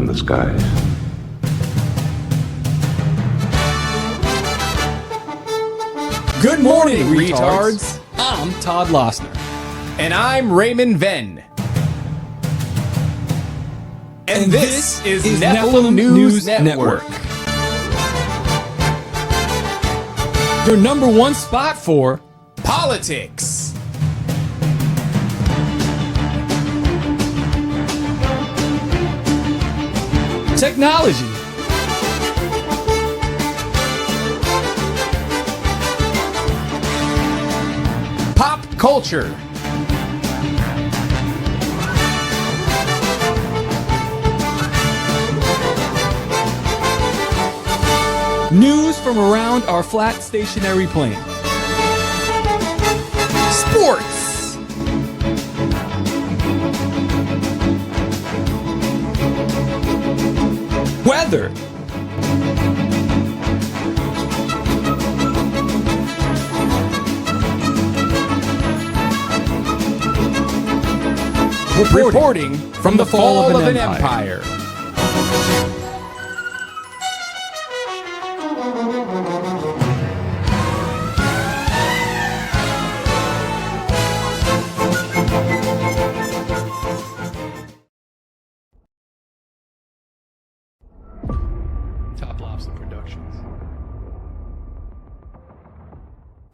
from the skies. Good morning, retards. I'm Todd Lossner. And I'm Raymond Venn. And this is Nephilim News Network. Your number one spot for politics, technology, pop culture, news from around our flat stationary plane, sports, weather, reporting from the fall of an empire. Top Lobster Productions.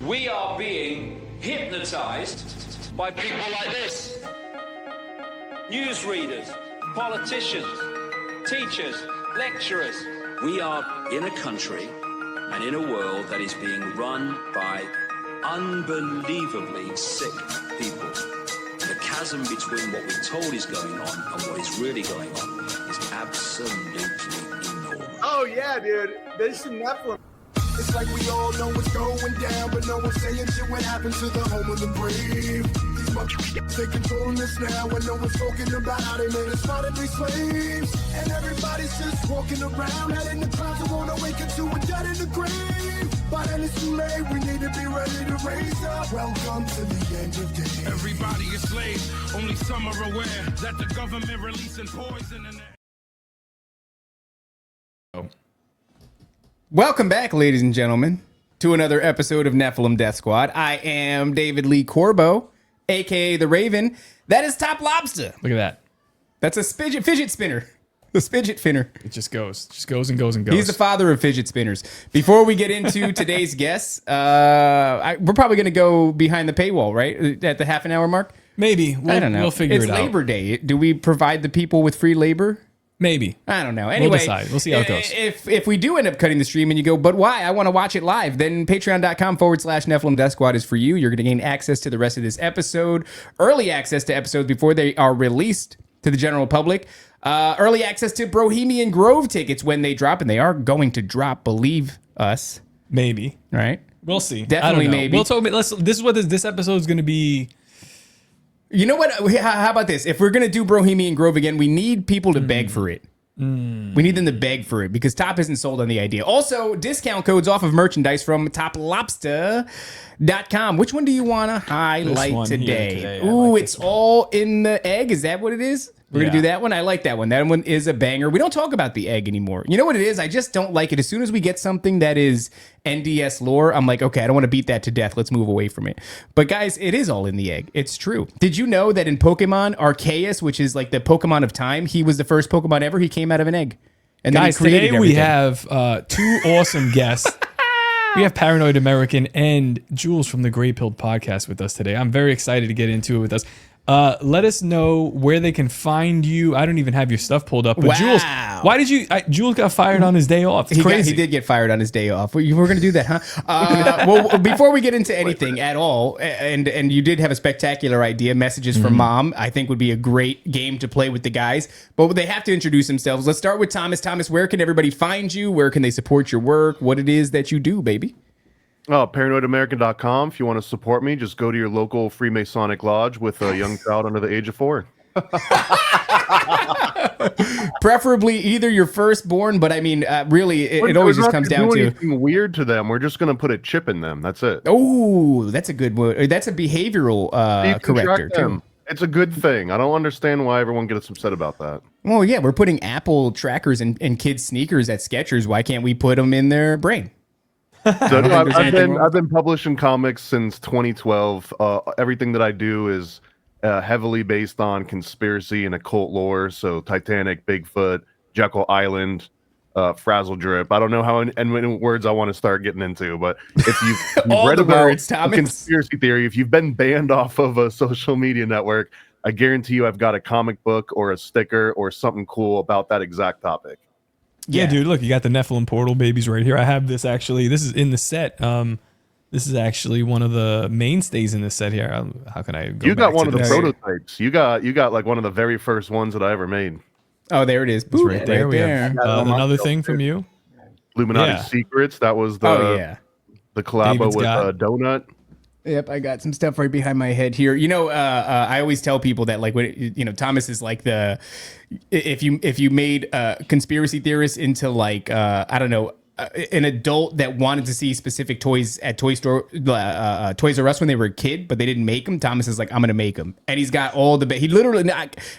We are being hypnotized by people like this. Newsreaders, politicians, teachers, lecturers. We are in a country and in a world that is being run by unbelievably sick people. The chasm between what we're told is going on and what is really going on is absolutely enormous. Oh yeah, dude. There's some Nephilim. It's like we all know what's going down, but no one's saying shit what happened to the home of the brave. These motherfuckers, they controlling us now, and no one's talking about how they made us modern-day slaves. And everybody's just walking around, out in the clouds and won't awaken to a dead in the grave. But then it's too late, we need to be ready to raise up. Welcome to the end of days. Everybody is slaves, only some are aware that the government releasing poison in the Welcome back, ladies and gentlemen, to another episode of Nephilim Death Squad. I am David Lee Corbo, a.k.a. The Raven. That is Top Lobster. Look at that. That's a fidget spinner. The fidget spinner. It just goes and goes and goes. He's the father of fidget spinners. Before we get into today's guests, we're probably going to go behind the paywall, right? At the half an hour mark? Maybe. I don't know. We'll figure it out. It's Labor Day. Do we provide the people with free labor? Maybe. I don't know. Anyway, we'll decide. We'll see how it goes. If we do end up cutting the stream and you go, but why? I want to watch it live. Then patreon.com/Nephilim Death Squad is for you. You're going to gain access to the rest of this episode, early access to episodes before they are released to the general public, early access to Bohemian Grove tickets when they drop, and they are going to drop, believe us. Maybe. Right? We'll see. Definitely maybe. We'll talk. This is what this episode is going to be. You know what? How about this? If we're going to do Bohemian Grove again, we need people to beg for it. We need them to beg for it because Top isn't sold on the idea. Also, discount codes off of merchandise from toplobster.com. Which one do you want to highlight today? Ooh, like it's all in the egg. Is that what it is? We're going to do that one. I like that one. That one is a banger. We don't talk about the egg anymore. You know what it is? I just don't like it. As soon as we get something that is NDS lore, I'm like, okay, I don't want to beat that to death. Let's move away from it. But guys, it is all in the egg. It's true. Did you know that in Pokemon, Arceus, which is like the Pokemon of time, he was the first Pokemon ever. He came out of an egg. And guys, today we have two awesome guests. We have Paranoid American and Jules from the Greypilled Podcast with us today. I'm very excited to get into it with us. Let us know where they can find you. I don't even have your stuff pulled up. But Jules, why did you... Jules got fired on his day off. It's crazy. He did get fired on his day off. We're going to do that, huh? Well, before we get into anything at all, and you did have a spectacular idea, Messages from Mom, I think would be a great game to play with the guys. But they have to introduce themselves. Let's start with Thomas. Thomas, where can everybody find you? Where can they support your work? What it is that you do, baby? ParanoidAmerican.com. If you want to support me, just go to your local Freemasonic lodge with a young child under the age of 4. Preferably either your firstborn, but I mean, really, it always just comes down to anything weird to them. We're just going to put a chip in them. That's it. Oh, that's a good word. That's a behavioral corrector too. It's a good thing. I don't understand why everyone gets upset about that. Well, yeah, we're putting Apple trackers in kids' sneakers at Skechers. Why can't we put them in their brain? So, no, I've been publishing comics since 2012. Everything that I do is heavily based on conspiracy and occult lore. So Titanic, Bigfoot, Jekyll Island, Frazzle Drip. I don't know how many words I want to start getting into, but if you've read about a conspiracy theory, if you've been banned off of a social media network, I guarantee you I've got a comic book or a sticker or something cool about that exact topic. Yeah, dude, look, you got the Nephilim portal babies right here. I have this actually. This is in the set. This is actually one of the mainstays in this set here. How can I go? You got one of the prototypes. You got like one of the very first ones that I ever made. Oh, there it is. It's right there. We have another thing from you. Illuminati Secrets. That was the collabo with Donut. Yep, I got some stuff right behind my head here. You know, I always tell people that, like, when Thomas is like if you made conspiracy theorists into like I don't know, an adult that wanted to see specific toys at Toys R Us when they were a kid, but they didn't make them. Thomas is like, I'm gonna make them, and he's got all the. He literally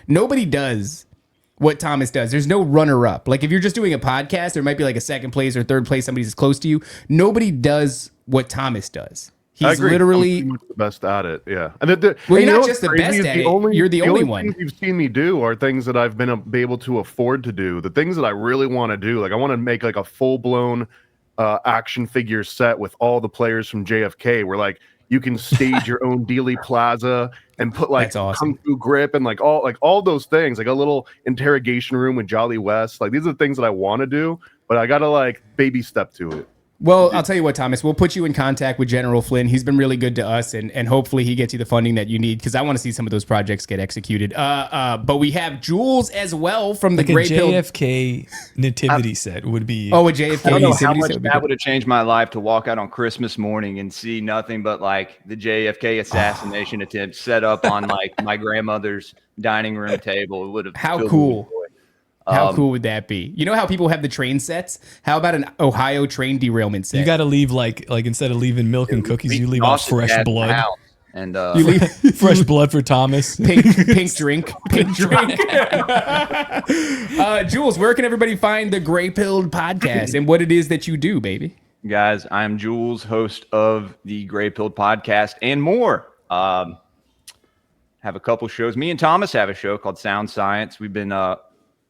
nobody does what Thomas does. There's no runner up. Like if you're just doing a podcast, there might be like a second place or third place. Somebody's close to you. Nobody does what Thomas does. He's literally the best at it. Yeah. And you're not just the best at it. You're the only one. Things you've seen me do are things that I've been able to afford to do. The things that I really want to do, like I want to make like a full blown action figure set with all the players from JFK, where like you can stage your own Dealey Plaza and put like Kung Fu Grip and like all those things, like a little interrogation room with Jolly West. Like these are the things that I want to do, but I gotta like baby step to it. Well, I'll tell you what, Thomas, we'll put you in contact with General Flynn. He's been really good to us, and hopefully he gets you the funding that you need, because I want to see some of those projects get executed. But we have Jules as well from the Great JFK nativity set would be. Oh, a JFK I don't know how much that would have changed my life to walk out on Christmas morning and see nothing but like the JFK assassination attempt set up on like my grandmother's dining room table. It would have. How cool. How cool would that be? You know how people have the train sets? How about an Ohio train derailment set? You got to leave like instead of leaving milk and cookies, you leave off fresh blood. And you leave fresh blood for Thomas. Pink drink. Jules, where can everybody find the Gray Pilled Podcast and what it is that you do, baby? Guys, I'm Jules, host of the Gray Pilled Podcast and more. Have a couple shows. Me and Thomas have a show called Sound Science. We've been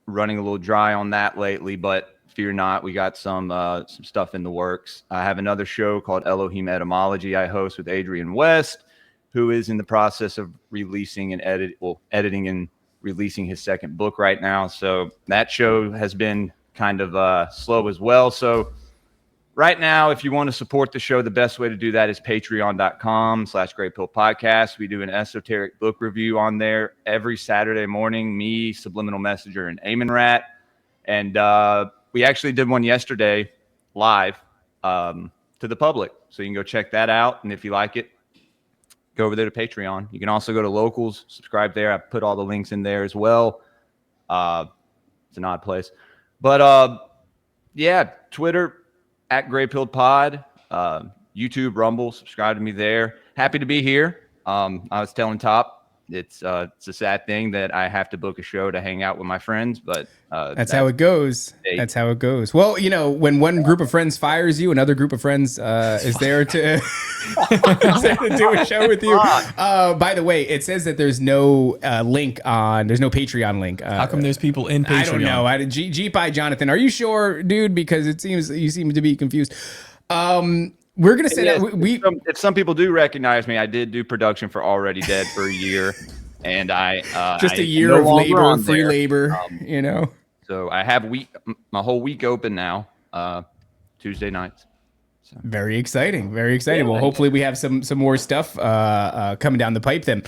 running a little dry on that lately, but fear not, we got some stuff in the works. I have another show called Elohim Etymology I host with Adrian West, who is in the process of editing and releasing his second book right now. So that show has been kind of slow as well. So right now, if you want to support the show, the best way to do that is patreon.com/greypilledpodcast. We do an esoteric book review on there every Saturday morning, me, Subliminal Messenger, and Amon Rat. And we actually did one yesterday live to the public. So you can go check that out. And if you like it, go over there to Patreon. You can also go to Locals, subscribe there. I put all the links in there as well. It's an odd place. But yeah, Twitter, @GrayPilledPod, YouTube, Rumble, subscribe to me there. Happy to be here. I was telling Top, it's a sad thing that I have to book a show to hang out with my friends, but that's how it goes. That's how it goes. Well, you know, when one group of friends fires you, another group of friends is there to do a show with you. By the way, it says that there's no there's no Patreon link. How come there's people in Patreon? I don't know. G-Pie Jonathan, are you sure, dude? Because it seems you seem to be confused. We're gonna say that if some people do recognize me, I did do production for Already Dead for a year, and I just a year of labor, free labor, you know. So I have my whole week open now, Tuesday nights. So. Very exciting, very exciting. Well, hopefully we have some more stuff coming down the pipe then.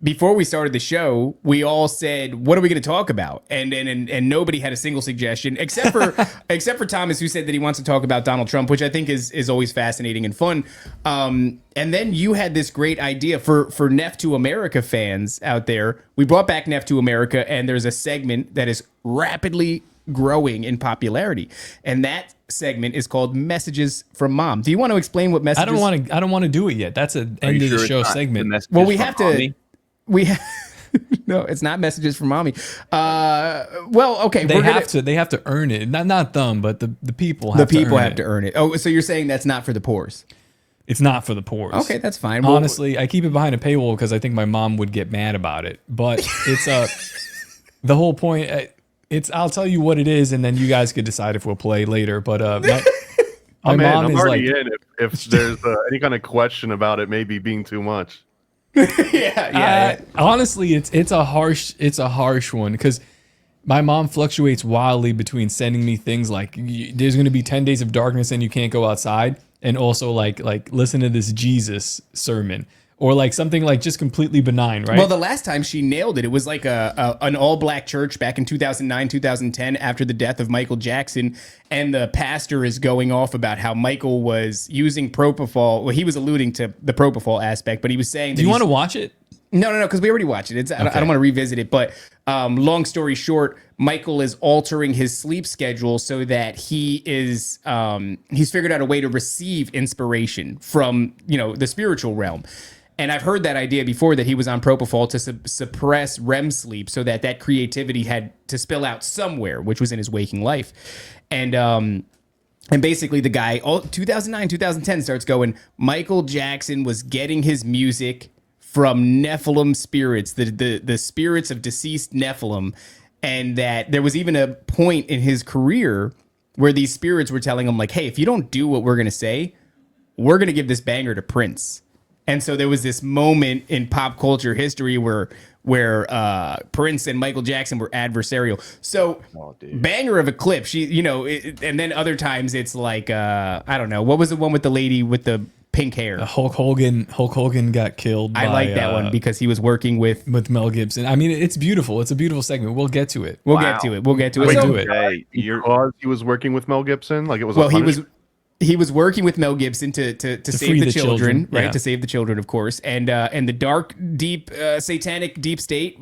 Before we started the show, we all said, "What are we going to talk about?" And nobody had a single suggestion except for Thomas, who said that he wants to talk about Donald Trump, which I think is always fascinating and fun. And then you had this great idea for Neph to America fans out there. We brought back Neph to America, and there's a segment that is rapidly growing in popularity, and that segment is called Messages from Mom. Do you want to explain what messages? I don't want to do it yet. That's an end of the show segment. Well, we have to. we have no, it's not messages from mommy. Well, okay, They have to earn it. Not them, but the people have to earn it. Oh, so you're saying that's not for the poors? It's not for the poors. Okay, that's fine. Honestly, I keep it behind a paywall because I think my mom would get mad about it. But it's the whole point. I'll tell you what it is, and then you guys could decide if we'll play later. But my mom I'm is already like, in if there's any kind of question about it maybe being too much. yeah. Honestly, it's a harsh one because my mom fluctuates wildly between sending me things like there's going to be 10 days of darkness and you can't go outside, and also like listen to this Jesus sermon, or like something like just completely benign, right? Well, the last time she nailed it, it was like an all-black church back in 2009, 2010, after the death of Michael Jackson, and the pastor is going off about how Michael was using propofol. Well, he was alluding to the propofol aspect, but he was saying that Do you want to watch it? No, because we already watched it. I don't want to revisit it. But long story short, Michael is altering his sleep schedule so that he's figured out a way to receive inspiration from the spiritual realm. And I've heard that idea before, that he was on propofol to suppress REM sleep so that creativity had to spill out somewhere, which was in his waking life. And basically the guy, 2009, 2010 starts going, Michael Jackson was getting his music from Nephilim spirits, the spirits of deceased Nephilim. And that there was even a point in his career where these spirits were telling him, like, hey, if you don't do what we're going to say, we're going to give this banger to Prince. And so there was this moment in pop culture history where Prince and Michael Jackson were adversarial. So banger of a clip. And then other times it's like, I don't know. What was the one with the lady with the pink hair? Hulk Hogan got killed. I like that one because he was working with Mel Gibson. I mean, it's beautiful. It's a beautiful segment. We'll get to it. We'll get to it. Wait, do it. Hey, because he was working with Mel Gibson, like it was. He was working with Mel Gibson to save the children, right? Yeah. To save the children, of course. And the dark, deep, satanic deep state,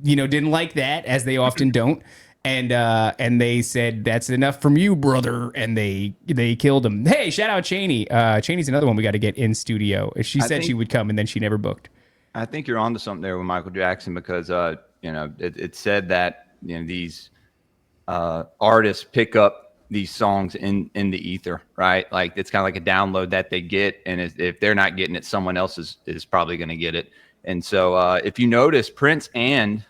didn't like that, as they often don't. And they said, that's enough from you, brother. And they killed him. Hey, shout out Cheney. Cheney's another one we got to get in studio. She said she would come, and then she never booked. I think you're onto something there with Michael Jackson, because it said that these artists pick up these songs in the ether, right? Like it's kind of like a download that they get, and if they're not getting it, someone else is probably going to get it. And so if you notice, Prince and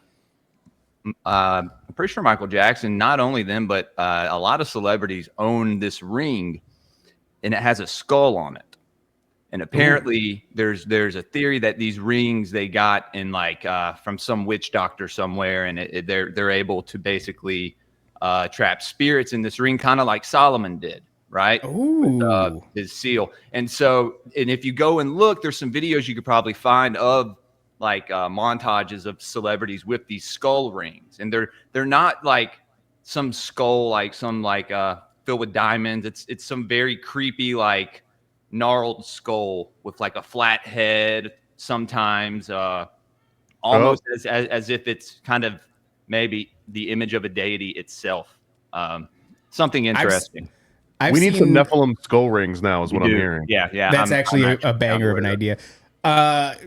I'm pretty sure Michael Jackson, not only them, but a lot of celebrities own this ring, and it has a skull on it. And apparently there's a theory that these rings they got in from some witch doctor somewhere, and they're able to basically trap spirits in this ring, kind of like Solomon did, right? With, his seal. And if you go and look, there's some videos you could probably find of montages of celebrities with these skull rings, and they're not like some skull filled with diamonds. It's some very creepy gnarled skull with a flat head, sometimes almost as if it's kind of maybe the image of a deity itself. Something interesting. We need some Nephilim skull rings now, is what I'm hearing. Yeah. That's actually a banger of an idea.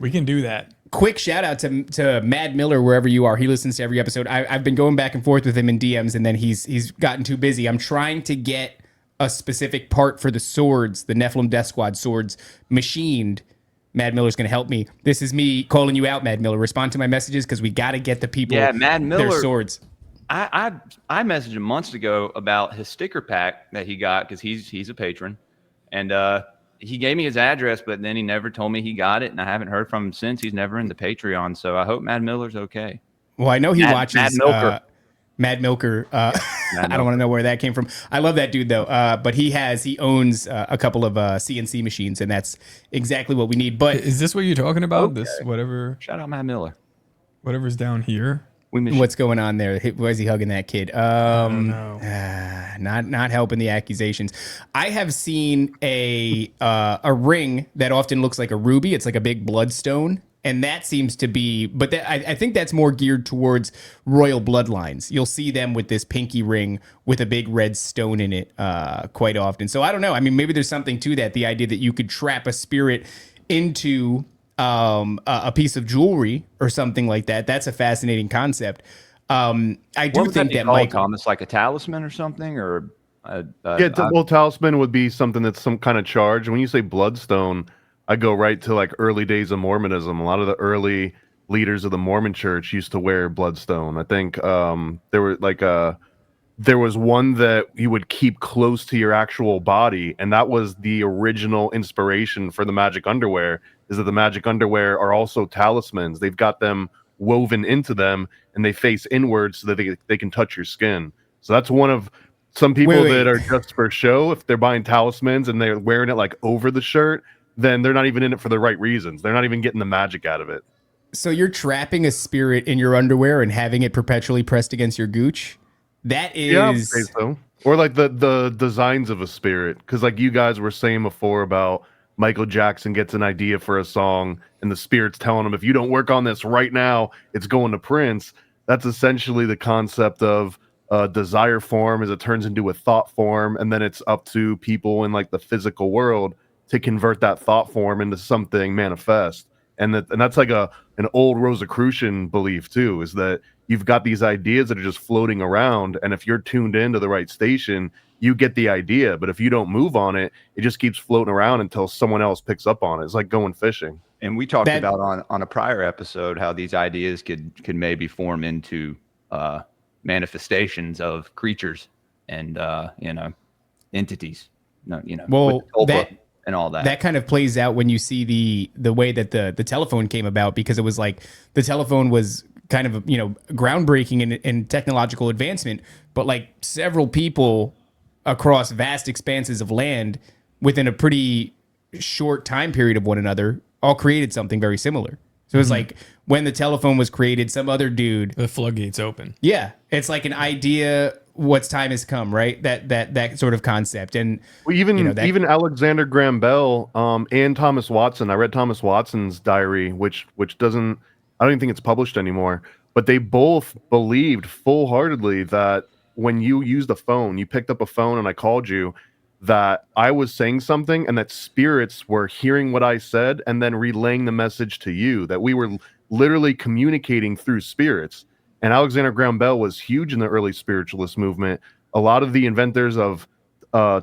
We can do that. Quick shout out to Mad Miller, wherever you are. He listens to every episode. I've been going back and forth with him in DMs, and then he's gotten too busy. I'm trying to get a specific part for the swords, the Nephilim Death Squad swords, machined. Mad Miller's going to help me. This is me calling you out, Mad Miller. Respond to my messages, because we got to get the people Mad Miller, their swords. I messaged him months ago about his sticker pack that he got, because he's a patron, and he gave me his address, but then he never told me he got it, and I haven't heard from him since. He's never in the Patreon, so I hope Mad Miller's okay. Well, I know he watches Mad Milker. Mad Milker. I don't want to know where that came from. I love that dude though. But he owns a couple of CNC machines, and that's exactly what we need. But is this what you're talking about? Okay. This whatever. Shout out Mad Miller. Whatever's down here. What's going on there? Why is he hugging that kid? I don't know. Not helping the accusations. I have seen a ring that often looks like a ruby. It's like a big bloodstone. And that seems to be, but I think that's more geared towards royal bloodlines. You'll see them with this pinky ring with a big red stone in it quite often. So I don't know. I mean, maybe there's something to that. The idea that you could trap a spirit into a piece of jewelry or something like that. That's a fascinating concept. I do think that Mike, Thomas, like a talisman or something, or talisman would be something that's some kind of charge. When you say bloodstone, I go right to like early days of Mormonism. A lot of the early leaders of the Mormon Church used to wear bloodstone. I think there was one that you would keep close to your actual body, and that was the original inspiration for the magic underwear. Is that the magic underwear are also talismans? They've got them woven into them, and they face inwards so that they can touch your skin. So that's one of some people that are just for show. If they're buying talismans and they're wearing it like over the shirt, then they're not even in it for the right reasons. They're not even getting the magic out of it. So you're trapping a spirit in your underwear and having it perpetually pressed against your gooch? That is... Yeah, I would say so. Or like the designs of a spirit. Because like you guys were saying before about Michael Jackson gets an idea for a song and the spirit's telling him, if you don't work on this right now, it's going to Prince. That's essentially the concept of desire form, as it turns into a thought form, and then it's up to people in like the physical world to convert that thought form into something manifest. And that's like an old Rosicrucian belief too, is that you've got these ideas that are just floating around, and if you're tuned into the right station, you get the idea. But if you don't move on it, it just keeps floating around until someone else picks up on it. It's like going fishing. And we talked about on a prior episode how these ideas could maybe form into manifestations of creatures and entities. Well, and all that. That kind of plays out when you see the way that the telephone came about, because it was like the telephone was kind of groundbreaking in technological advancement, but like several people across vast expanses of land within a pretty short time period of one another all created something very similar. So it was like when the telephone was created, some other dude, the floodgates open. Yeah, it's like an idea. What's time has come, right? That sort of concept, and even Alexander Graham Bell and Thomas Watson. I read Thomas Watson's diary, which doesn't. I don't even think it's published anymore. But they both believed full-heartedly that when you used a phone, you picked up a phone and I called you, that I was saying something and that spirits were hearing what I said and then relaying the message to you, that we were literally communicating through spirits. And Alexander Graham Bell was huge in the early spiritualist movement. A lot of the inventors of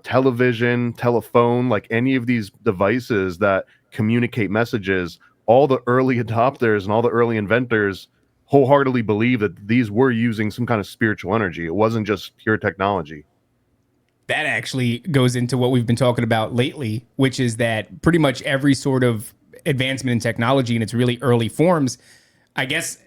television, telephone, like any of these devices that communicate messages, all the early adopters and all the early inventors wholeheartedly believe that these were using some kind of spiritual energy. It wasn't just pure technology. That actually goes into what we've been talking about lately, which is that pretty much every sort of advancement in technology in its really early forms, I guess,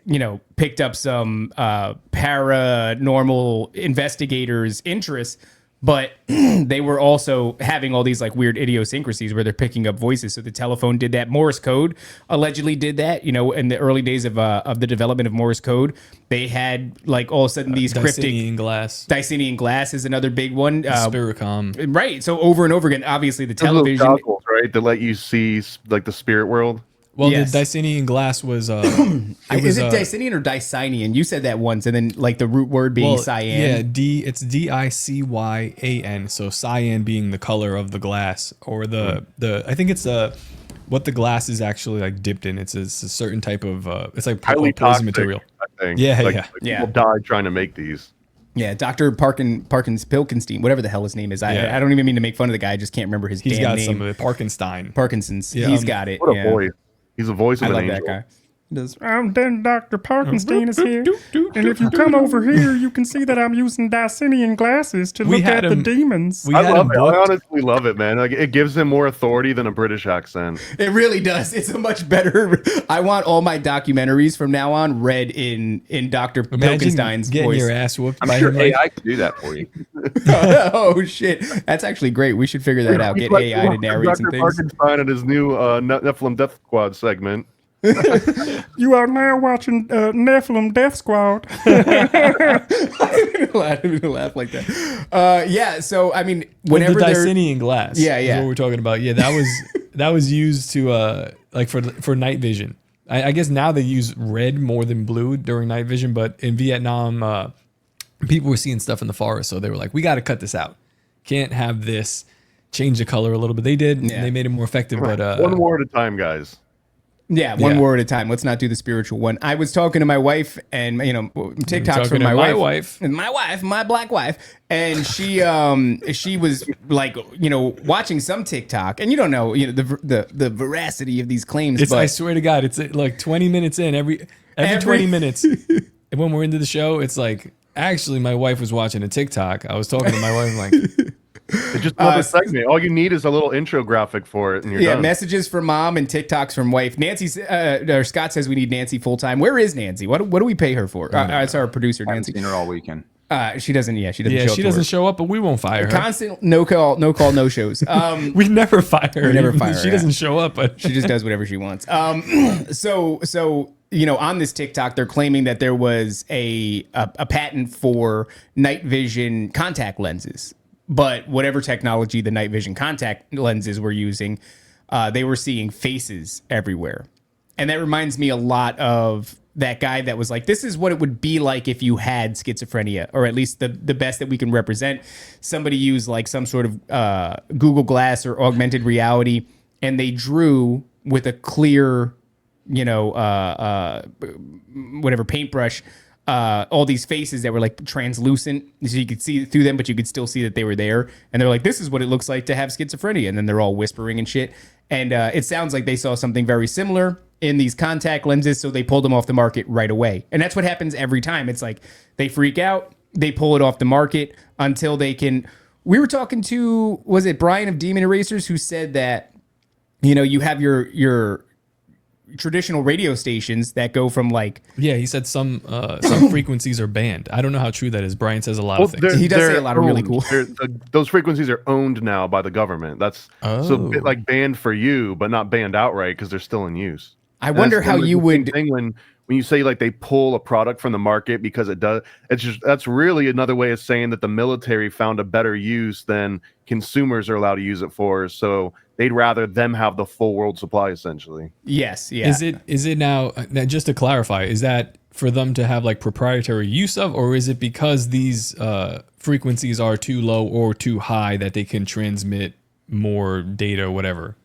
picked up some paranormal investigators' interest, but they were also having all these like weird idiosyncrasies where they're picking up voices. So the telephone did that. Morse code allegedly did that. In the early days of the development of Morse code, they had like all of a sudden these cryptic Dicenian glass is another big one. Spiricom, right? So over and over again, obviously the television, goggles, right, that let you see like the spirit world. Well, yes. The Dicenian glass was... is it Dicenian or Dicinian? You said that once, and then like the root word being cyan. Yeah, it's Dicyan. So cyan being the color of the glass, or the I think it's what the glass is actually like dipped in. It's a certain type of it's like highly poison toxic material. I think. Yeah. People died trying to make these. Yeah, Dr. Parkins Pilkenstein, whatever the hell his name is. I don't even mean to make fun of the guy. I just can't remember his damn name. He's got some of it. Parkinson's. Yeah, he's got it. What a voice. He's a voice of an angel. I love that guy. Then Dr. Parkenstein is here, and if you come over here, you can see that I'm using Dicenian glasses to look at the demons. I love it. I honestly love it, man. Like, it gives him more authority than a British accent. It really does. It's a much better. I want all my documentaries from now on read in Dr. Pilkenstein's getting voice. Your ass whooped. I'm sure AI could do that for you. Oh shit, that's actually great. We should figure that out. Get AI to narrate some things. Dr. Parkenstein and his new Nephilim Death Squad segment. You are now watching Nephilim Death Squad. I didn't even laugh like that. Yeah, so I mean, whenever the Dicenian glass, yeah, is what we're talking about. Yeah, that was used to like for night vision. I guess now they use red more than blue during night vision, but in Vietnam, people were seeing stuff in the forest, so they were like, "We got to cut this out. Can't have this. Change the color a little bit." They did. Yeah. They made it more effective, but one more at a time, guys. Yeah, one word at a time. Let's not do the spiritual one. I was talking to my wife, and TikToks from my wife, my black wife, and she was like, watching some TikTok, and you don't know, the veracity of these claims. But I swear to God, it's like 20 minutes in every 20 minutes, and when we're into the show, it's like, actually, my wife was watching a TikTok. I was talking to my wife, I'm like. It's just another segment. All you need is a little intro graphic for it, and you're done. Messages from mom and TikToks from wife. Scott says we need Nancy full time. Where is Nancy? What do we pay her for? It's our producer, Nancy. I've seen her all weekend. She doesn't. Yeah, she doesn't. She doesn't show up, but we won't fire her. Constant no call, no shows. We never fire her. We never fire her. She doesn't show up, but she just does whatever she wants. So on this TikTok, they're claiming that there was a patent for night vision contact lenses. But whatever technology the night vision contact lenses were using, they were seeing faces everywhere. And that reminds me a lot of that guy that was like, this is what it would be like if you had schizophrenia, or at least the best that we can represent. Somebody used like some sort of Google Glass or augmented reality, and they drew with a clear, whatever paintbrush, all these faces that were like translucent, so you could see through them, but you could still see that they were there. And they're like, this is what it looks like to have schizophrenia. And then they're all whispering and shit. And it sounds like they saw something very similar in these contact lenses, so they pulled them off the market right away. And that's what happens every time. It's like they freak out, they pull it off the market until they can. We were talking to, was it Brian of Demon Erasers, who said that, you have your traditional radio stations that go from like, he said some frequencies are banned. I don't know how true that is. Brian says a lot of things. He does say a lot of really cool. Those frequencies are owned now by the government. That's so like banned for you, but not banned outright because they're still in use. I wonder how you would thing when you say like they pull a product from the market because it does. That's really another way of saying that the military found a better use than consumers are allowed to use it for. So they'd rather them have the full world supply, essentially. Yes. Yeah. Is it now, just to clarify, is that for them to have like proprietary use of, or is it because these frequencies are too low or too high that they can transmit more data or whatever?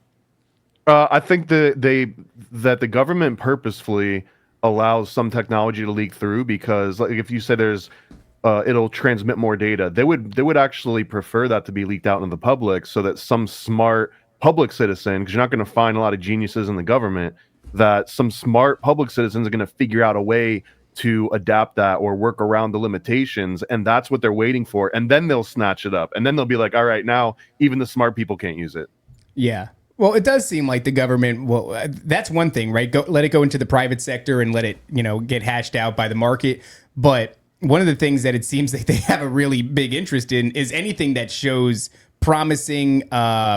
I think that the government purposefully allows some technology to leak through because, like, if you say there's it'll transmit more data, they would actually prefer that to be leaked out in the public so that some smart public citizen, because you're not going to find a lot of geniuses in the government, that some smart public citizens are going to figure out a way to adapt that or work around the limitations, and that's what they're waiting for, and then they'll snatch it up, and then they'll be like, all right, now even the smart people can't use it. Yeah. Well, it does seem like the government, that's one thing, right? Let it go into the private sector and let it, get hashed out by the market. But one of the things that it seems like they have a really big interest in is anything that shows promising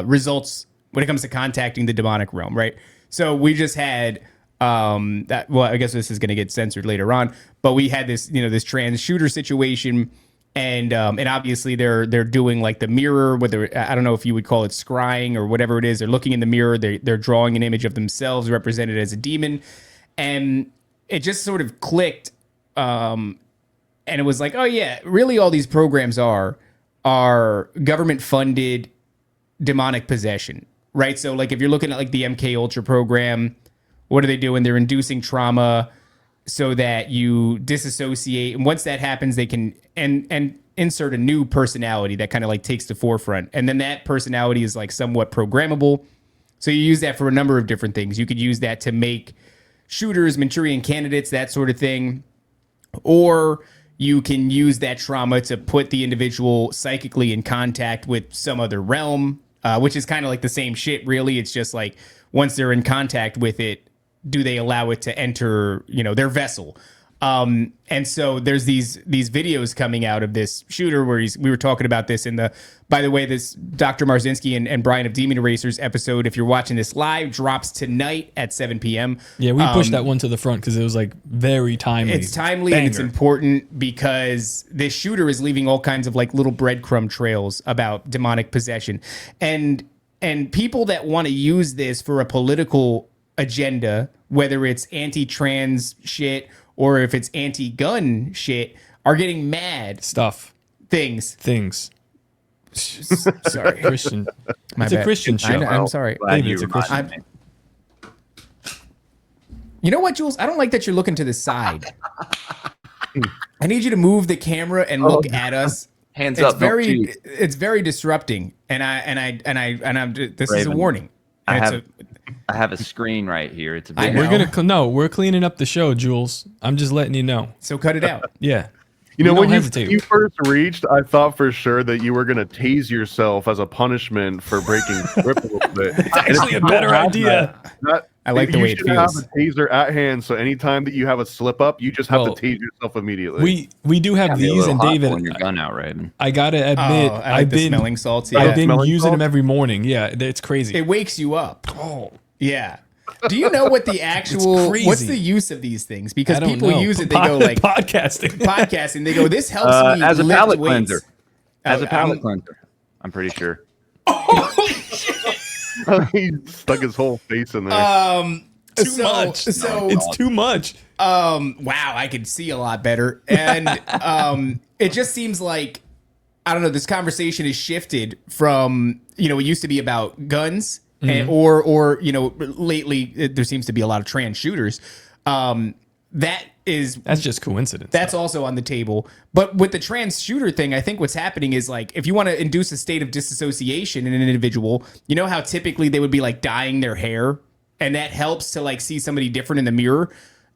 results when it comes to contacting the demonic realm, right? So we just had that. Well, I guess this is going to get censored later on, but we had this, this trans shooter situation. And obviously they're doing like the mirror, whether I don't know if you would call it scrying or whatever it is. They're looking in the mirror. They're drawing an image of themselves represented as a demon, and it just sort of clicked. And it was like, oh yeah, really, all these programs are government funded demonic possession, right? So like if you're looking at like the MK Ultra program, what are they doing? They're inducing trauma so that you disassociate. And once that happens, they can and insert a new personality that kind of like takes the forefront. And then that personality is like somewhat programmable. So you use that for a number of different things. You could use that to make shooters, Manchurian candidates, that sort of thing. Or you can use that trauma to put the individual psychically in contact with some other realm, which is kind of like the same shit, really. It's just like once they're in contact with it, do they allow it to enter, their vessel? And so there's these videos coming out of this shooter where we were talking about this in by the way, this Dr. Marzinski and Brian of Demon Erasers episode, if you're watching this live, drops tonight at 7 p.m. Yeah, we pushed that one to the front because it was like very timely. It's timely and it's important because this shooter is leaving all kinds of like little breadcrumb trails about demonic possession. And people that want to use this for a political agenda, whether it's anti-trans shit or if it's anti-gun shit, are getting mad. Things. Sorry. Christian. It's a Christian show. I'm sorry. It's a Christian. You know what, Jules? I don't like that you're looking to the side. I need you to move the camera and look at us. Hands It's up. it's very disrupting, and this is a Raven, warning. I And have a screen right here. It's a I big. know. We're cleaning up the show, Jules. I'm just letting you know. so cut it out. Yeah. You know, don't when hesitate. you first reached, I thought for sure that you were going to tase yourself as a punishment for breaking script a little bit. It's actually a better idea. I like the way it You should have feels. a taser at hand, so anytime that you have a slip up, you just have Well, to tase yourself immediately. We do have Gotta be a these, little and hot David, pulling your gun out, Raven. I gotta admit, I like the smelling salts. Yeah. I've been Smelling using salts? them every morning. Yeah, it's crazy. It wakes you up. Oh, yeah. Do you know what the actual crazy. what's the use of these things? Because I don't people know. use it, they go like podcasting. They go, this helps me As a lift palate weights. cleanser. As a palate I'm- cleanser. I'm pretty sure. He stuck his whole face in there. Too much. So It's too much. wow, I could see a lot better. And it just seems like, I don't know, this conversation has shifted from, it used to be about guns and, or lately there seems to be a lot of trans shooters. That's just coincidence. That's also on the table. But with the trans shooter thing, I think what's happening is like, if you want to induce a state of disassociation in an individual, you know how typically they would be like dyeing their hair, and that helps to like see somebody different in the mirror.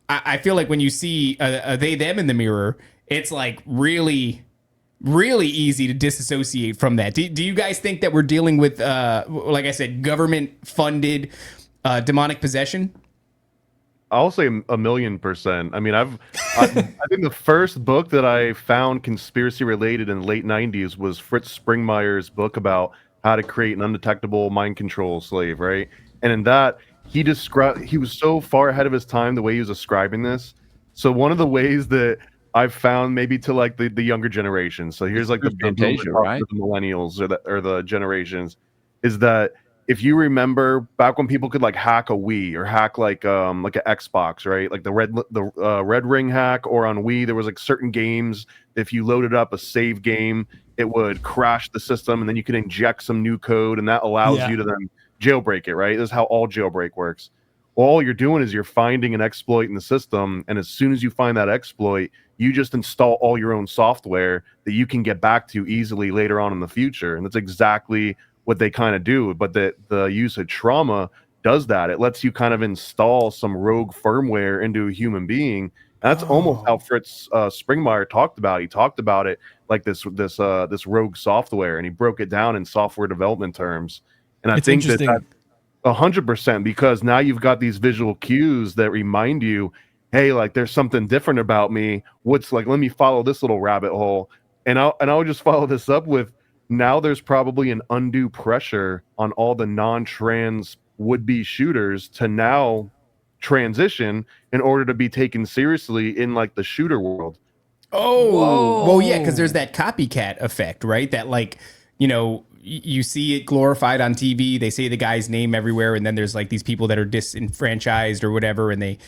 I feel like when you see a they them in the mirror, it's like really, really easy to disassociate from that. Do you guys think that we're dealing with, like I said, government funded demonic possession? I'll say 1,000,000%. I mean, I think the first book that I found conspiracy related in the late 90s was Fritz Springmeier's book about how to create an undetectable mind control slave, right? And in that, he was so far ahead of his time the way he was describing this. So one of the ways that I've found maybe to like the younger generation. So here's like the millennials or the generations, is that if you remember back when people could like hack a Wii or hack like an Xbox, right? Like the red ring hack, or on Wii there was like certain games, if you loaded up a save game, it would crash the system, and then you could inject some new code, and that allows you to then jailbreak it, right? This is how all jailbreak works. All you're doing is you're finding an exploit in the system, and as soon as you find that exploit, you just install all your own software that you can get back to easily later on in the future. And that's exactly what they kind of do. But the use of trauma does that. It lets you kind of install some rogue firmware into a human being. And that's almost how Fritz Springmeier talked about it. He talked about it like this rogue software, and he broke it down in software development terms. And I think that 100%, because now you've got these visual cues that remind you, hey, like there's something different about me. What's like, let me follow this little rabbit hole. And I'll just follow this up with, now there's probably an undue pressure on all the non-trans would-be shooters to now transition in order to be taken seriously in like the shooter world. Oh, well, yeah, because there's that copycat effect, right? That like, you see it glorified on TV. They say the guy's name everywhere, and then there's like these people that are disenfranchised or whatever, and they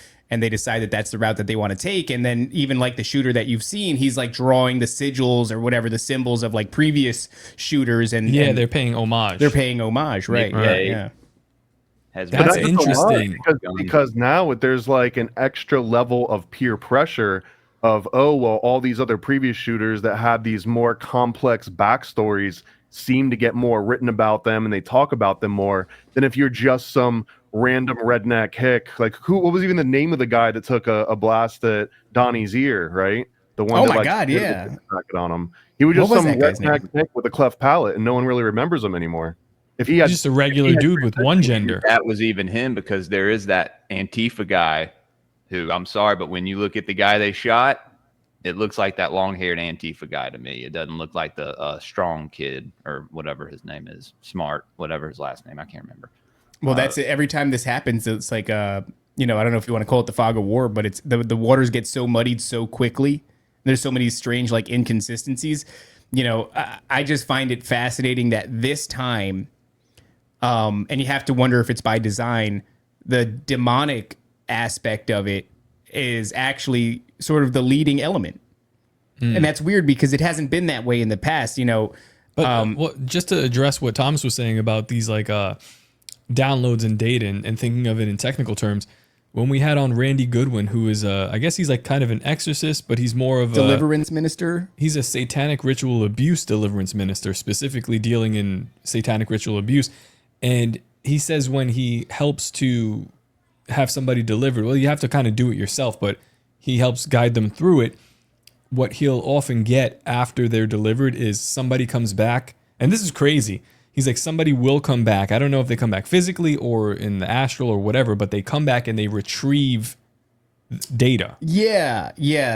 decide that that's the route that they want to take. And then even like the shooter that you've seen, he's like drawing the sigils or whatever, the symbols of like previous shooters, and they're paying homage. They're paying homage, right? Yeah. That's interesting because now there's like an extra level of peer pressure of, oh, well, all these other previous shooters that had these more complex backstories seem to get more written about them, and they talk about them more than if you're just some random redneck hick. Like what was even the name of the guy that took a blast at Donnie's ear, right? The one. Oh that, my God, yeah. On him. He was just some redneck hick with a cleft palate, and no one really remembers him anymore. If he had just a regular dude with one gender, that was even him, because there is that Antifa guy who, I'm sorry, but when you look at the guy they shot, it looks like that long-haired Antifa guy to me. It doesn't look like the strong kid or whatever his name is, Smart, whatever his last name. I can't remember. Well, that's it. Every time this happens, it's like, I don't know if you want to call it the fog of war, but it's the waters get so muddied so quickly. There's so many strange like inconsistencies. I just find it fascinating that this time, and you have to wonder if it's by design, the demonic aspect of it is actually sort of the leading element. And that's weird because it hasn't been that way in the past, But just to address what Thomas was saying about these like downloads and data and thinking of it in technical terms, when we had on Randy Goodwin, who is I guess he's like kind of an exorcist, but he's more of deliverance minister. He's a satanic ritual abuse deliverance minister, specifically dealing in satanic ritual abuse. And he says when he helps to have somebody delivered, well, you have to kind of do it yourself, but he helps guide them through it. What he'll often get after they're delivered is somebody comes back, and this is crazy. He's like, somebody will come back. I don't know if they come back physically or in the astral or whatever, but they come back and they retrieve data. Yeah.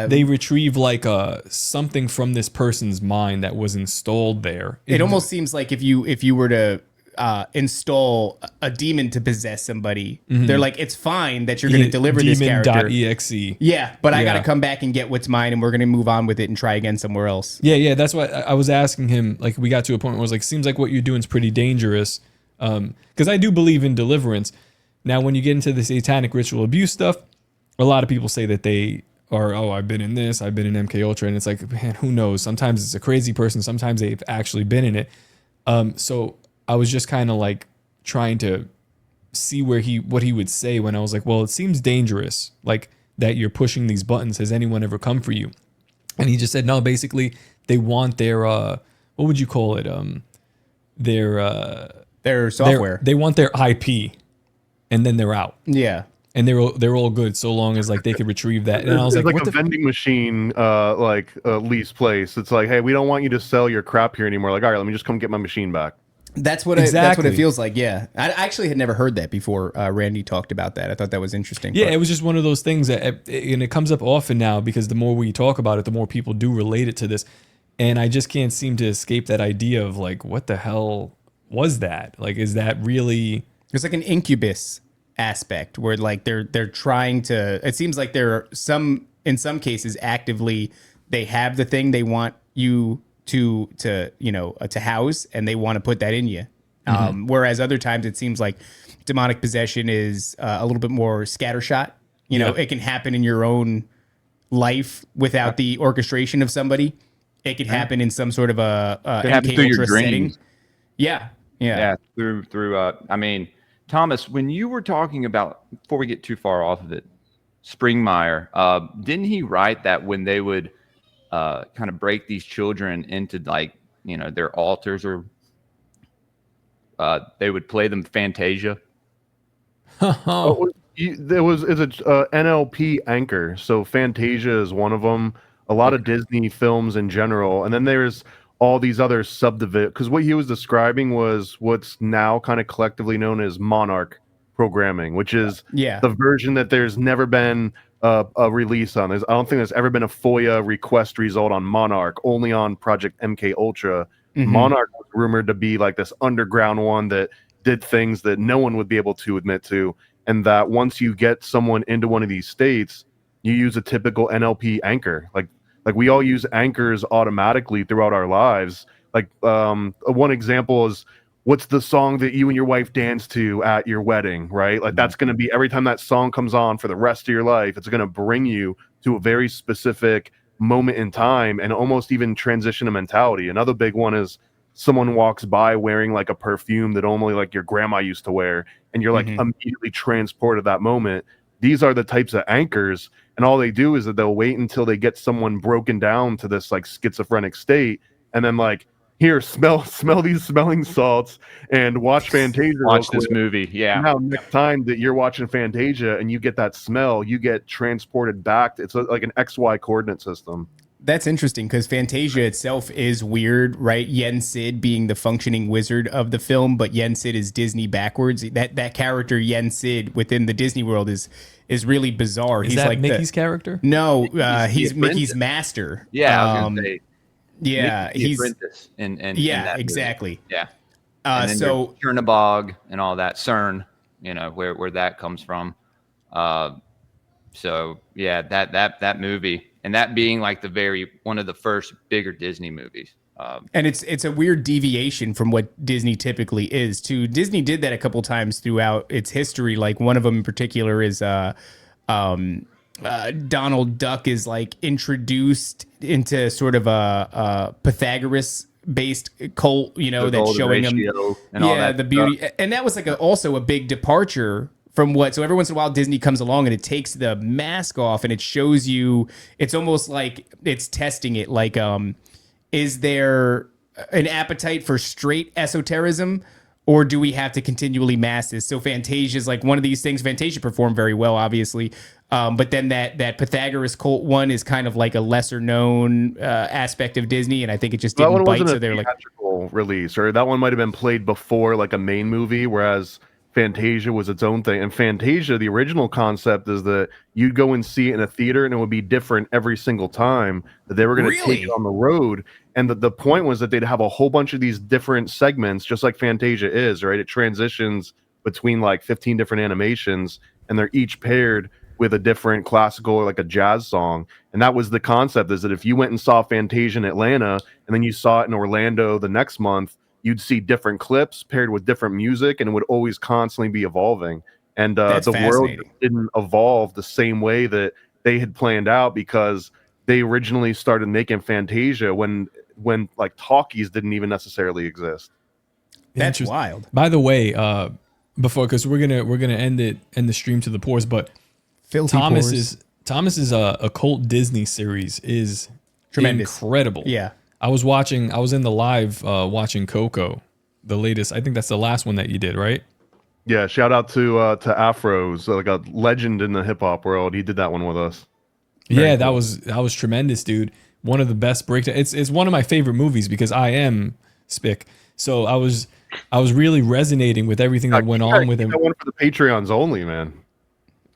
They retrieve like something from this person's mind that was installed there. It almost seems like if you were to install a demon to possess somebody, they're like, it's fine that you're going to deliver this character. Demon.exe. Yeah, but I got to come back and get what's mine, and we're going to move on with it and try again somewhere else. Yeah. That's why I was asking him. Like, we got to a point where I was like, seems like what you're doing is pretty dangerous. Because I do believe in deliverance. Now, when you get into the satanic ritual abuse stuff, a lot of people say that they are, I've been in this, I've been in MK Ultra, and it's like, man, who knows? Sometimes it's a crazy person. Sometimes they've actually been in it. So I was just kind of like trying to see what he would say when I was like, well, it seems dangerous, like that you're pushing these buttons. Has anyone ever come for you? And he just said, no, basically they want their, what would you call it? Their software. They want their IP, and then they're out. Yeah. And they're all good so long as like they could retrieve that. And I was it's like, like what a vending machine, lease place. It's like, hey, we don't want you to sell your crap here anymore. Like, all right, let me just come get my machine back. That's what it feels like. Yeah, I actually had never heard that before. Randy talked about that. I thought that was interesting. Yeah, it was just one of those things that, and it comes up often now because the more we talk about it, the more people do relate it to this, and I just can't seem to escape that idea of like, what the hell was that? Like, is that really? It's like an incubus aspect where like they're trying to. It seems like there are in some cases actively they have the thing they want you to house, and they want to put that in you. Whereas other times it seems like demonic possession is a little bit more scattershot. It can happen in your own life without the orchestration of somebody. It could happen in some sort of a MK Ultra setting. Yeah. Through. I mean, Thomas, when you were talking about, before we get too far off of it, Springmeier, didn't he write that when they would kind of break these children into like, their altars, or they would play them Fantasia? It's a NLP anchor. So Fantasia is one of them. A lot of Disney films in general. And then there's all these other subdivisions, because what he was describing was what's now kind of collectively known as Monarch programming, which is the version that there's never been a release on. I don't think there's ever been a FOIA request result on Monarch, only on Project MK Ultra. Monarch was rumored to be like this underground one that did things that no one would be able to admit to, and that once you get someone into one of these states, you use a typical NLP anchor. Like we all use anchors automatically throughout our lives. Like one example is, what's the song that you and your wife dance to at your wedding, right? Like that's going to be, every time that song comes on for the rest of your life, it's going to bring you to a very specific moment in time, and almost even transition a mentality. Another big one is someone walks by wearing like a perfume that only like your grandma used to wear, and you're like immediately transported that moment. These are the types of anchors, and all they do is that they'll wait until they get someone broken down to this like schizophrenic state, and then like, here, smell these smelling salts and watch Fantasia. Watch this movie. Yeah. Now, next time that you're watching Fantasia and you get that smell, you get transported back. It's like an XY coordinate system. That's interesting because Fantasia itself is weird, right? Yen Sid being the functioning wizard of the film, but Yen Sid is Disney backwards. That character Yen Sid within the Disney world is really bizarre. He's that like Mickey's character? No, he's Mickey's master. Yeah, I was gonna say. Yeah, he's apprentice in exactly. Movie. Yeah. So Chernabog and all that, CERN, where that comes from. So yeah, that movie, and that being like one of the first bigger Disney movies. And it's a weird deviation from what Disney typically is too. Disney did that a couple times throughout its history. Like one of them in particular is Donald Duck is like introduced into sort of a Pythagoras-based cult, that's showing him, and all that the beauty, stuff. and that was like also a big departure from what? So every once in a while, Disney comes along and it takes the mask off and it shows you. It's almost like it's testing it. Like, is there an appetite for straight esotericism, or do we have to continually mask this? So Fantasia is like one of these things. Fantasia performed very well, obviously. But then that Pythagoras cult one is kind of like a lesser known aspect of Disney, and I think it just didn't bite. So they're like release, or that one might have been played before like a main movie, whereas Fantasia was its own thing. And Fantasia, the original concept is that you'd go and see it in a theater, and it would be different every single time that they were going to take it on the road. And the point was that they'd have a whole bunch of these different segments, just like Fantasia is, right? It transitions between like 15 different animations, and they're each paired with a different classical or like a jazz song. And that was the concept, is that if you went and saw Fantasia in Atlanta and then you saw it in Orlando the next month, you'd see different clips paired with different music, and it would always constantly be evolving. And the world didn't evolve the same way that they had planned out, because they originally started making Fantasia when like talkies didn't even necessarily exist. That's wild. By the way, before, because we're gonna end the stream to the pores, but Thomas's occult Disney series is tremendous, incredible. Yeah, I was in the live watching Coco, the latest. I think that's the last one that you did, right? Yeah, shout out to Afro's, like a legend in the hip hop world. He did that one with us. Very cool. that was tremendous, dude. One of the best breakdowns. It's one of my favorite movies because I am Spick. So I was really resonating with everything that went on with him. That one for the Patreons only, man.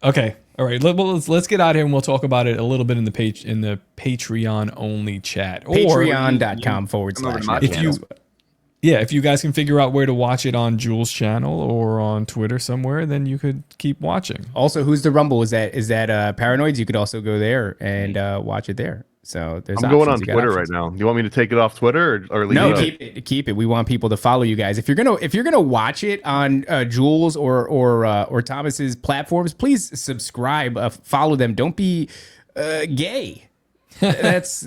Okay. All right. Let's get out of here and we'll talk about it a little bit in the Patreon only chat. Patreon.com/. If you guys can figure out where to watch it on Jules' channel or on Twitter somewhere, then you could keep watching. Also, Who's the Rumble? Is that Paranoids? You could also go there and watch it there. So there's. I'm going on Twitter right now. Do you want me to take it off Twitter or leave it? No, keep it. We want people to follow you guys. If you're gonna watch it on Jules or Thomas's platforms, please subscribe. Follow them. Don't be gay. That's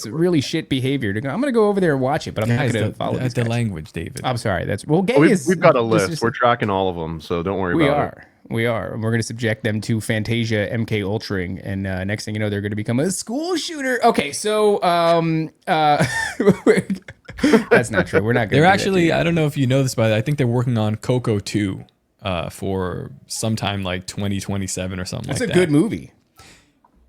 really shit behavior. I'm gonna go over there and watch it, but I'm not gonna follow the language, David. I'm sorry. Gay we've got a list. We're tracking all of them, so don't worry about it. We are. And we're going to subject them to Fantasia MK Ultring. And next thing you know, they're going to become a school shooter. Okay, so that's not true. We're not going to. They're actually, I don't know if you know this, but I think they're working on Coco 2 for sometime like 2027 or something like that. That's a good movie.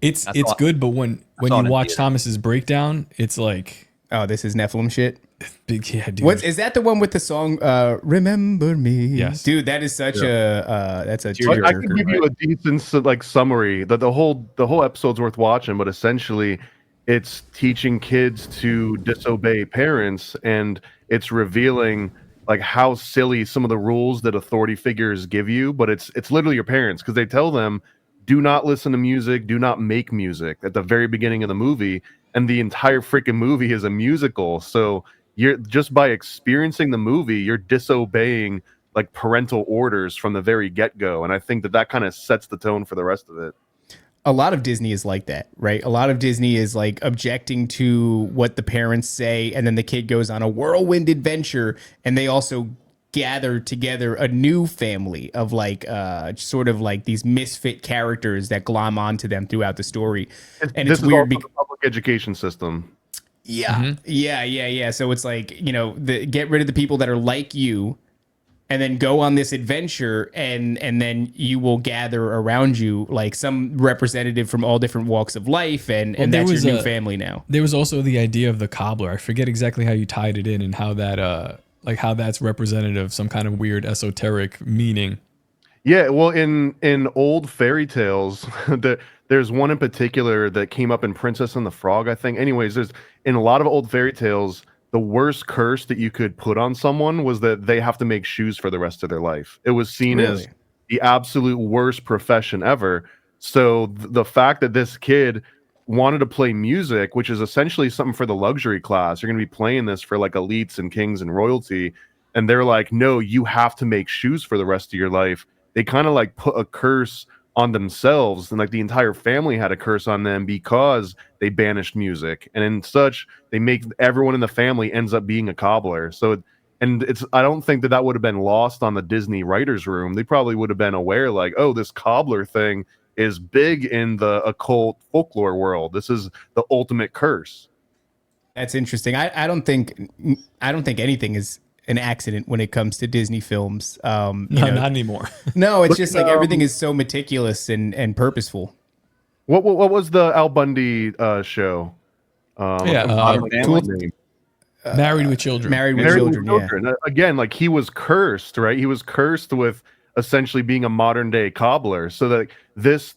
It's good, but when you watch Thomas's breakdown, it's like, oh, this is Nephilim shit. Big, yeah, dude. Is that the one with the song "Remember Me"? Yes, dude, that is such that's a. I can give you a decent like summary. That the whole episode's worth watching, but essentially, it's teaching kids to disobey parents, and it's revealing like how silly some of the rules that authority figures give you. But it's literally your parents, because they tell them, do not listen to music, do not make music at the very beginning of the movie, and the entire freaking movie is a musical. So you're just by experiencing the movie, you're disobeying like parental orders from the very get-go. And I think that kind of sets the tone for the rest of it. A lot of Disney is like that, right? A lot of Disney is like objecting to what the parents say, and then the kid goes on a whirlwind adventure, and they also gather together a new family of like sort of like these misfit characters that glom onto them throughout the story. And it's weird because the public education system. Yeah. Mm-hmm. Yeah. So it's like, get rid of the people that are like you, and then go on this adventure, and then you will gather around you like some representative from all different walks of life, and that's your new family now. There was also the idea of the cobbler. I forget exactly how you tied it in and how that like how that's representative of some kind of weird esoteric meaning. Yeah, well, in old fairy tales, there's one in particular that came up in Princess and the Frog, I think. Anyways, there's in a lot of old fairy tales, the worst curse that you could put on someone was that they have to make shoes for the rest of their life. It was seen as the absolute worst profession ever. So the fact that this kid wanted to play music, which is essentially something for the luxury class, you're going to be playing this for like elites and kings and royalty, and they're like, no, you have to make shoes for the rest of your life. They kind of like put a curse on themselves, and like the entire family had a curse on them because they banished music, and in such they make everyone in the family ends up being a cobbler. So And I don't think that would have been lost on the Disney writers' room. They probably would have been aware, like, oh, this cobbler thing is big in the occult folklore world. This is the ultimate curse. That's interesting. I don't think anything is an accident when it comes to Disney films. Not anymore. No, it's just like everything is so meticulous and purposeful. What was the Al Bundy show? Married with Children. Married with Children. Yeah. Again, like he was cursed, right? He was cursed with essentially being a modern day cobbler. So that this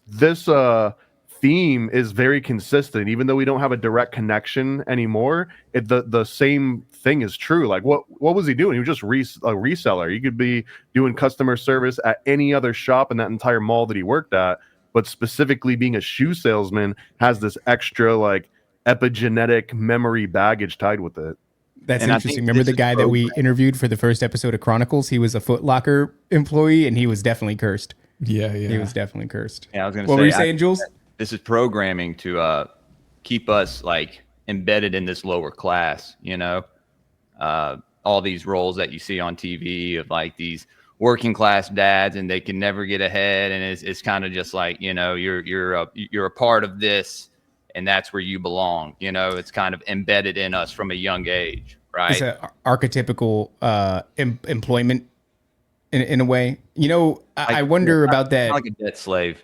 theme is very consistent, even though we don't have a direct connection anymore. The same thing is true. Like what was he doing? He was just a reseller. He could be doing customer service at any other shop in that entire mall that he worked at, but specifically being a shoe salesman has this extra like epigenetic memory baggage tied with it. That's interesting. Remember the guy that we interviewed for the first episode of Chronicles? He was a Foot Locker employee, and he was definitely cursed. Yeah. He was definitely cursed. Yeah, I was going to say. What were you saying, Jules? This is programming to keep us like embedded in this lower class. All these roles that you see on TV of like these working class dads, and they can never get ahead, and it's kind of just like you're a part of this. And that's where you belong. It's kind of embedded in us from a young age, right? It's an archetypical employment in a way. I wonder about that. Like a debt slave,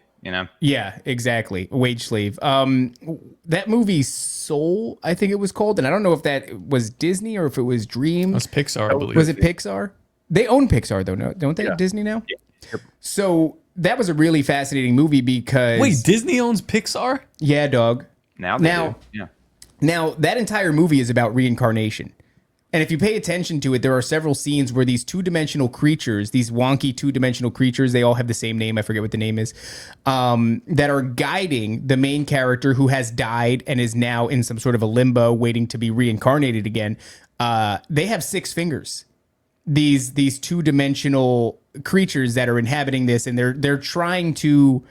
Yeah, exactly. A wage slave. That movie Soul, I think it was called. And I don't know if that was Disney or if it was Dream. It was Pixar, I believe. Was it Pixar? They own Pixar, though, no? Don't they? Yeah. Disney now? Yeah. Yep. So that was a really fascinating movie because... Wait, Disney owns Pixar? Yeah, dog. Now they do. Yeah. Now, that entire movie is about reincarnation. And if you pay attention to it, there are several scenes where these two-dimensional creatures, these wonky two-dimensional creatures, they all have the same name, I forget what the name is, that are guiding the main character who has died and is now in some sort of a limbo waiting to be reincarnated again. They have 6 fingers. These two-dimensional creatures that are inhabiting this, and they're trying to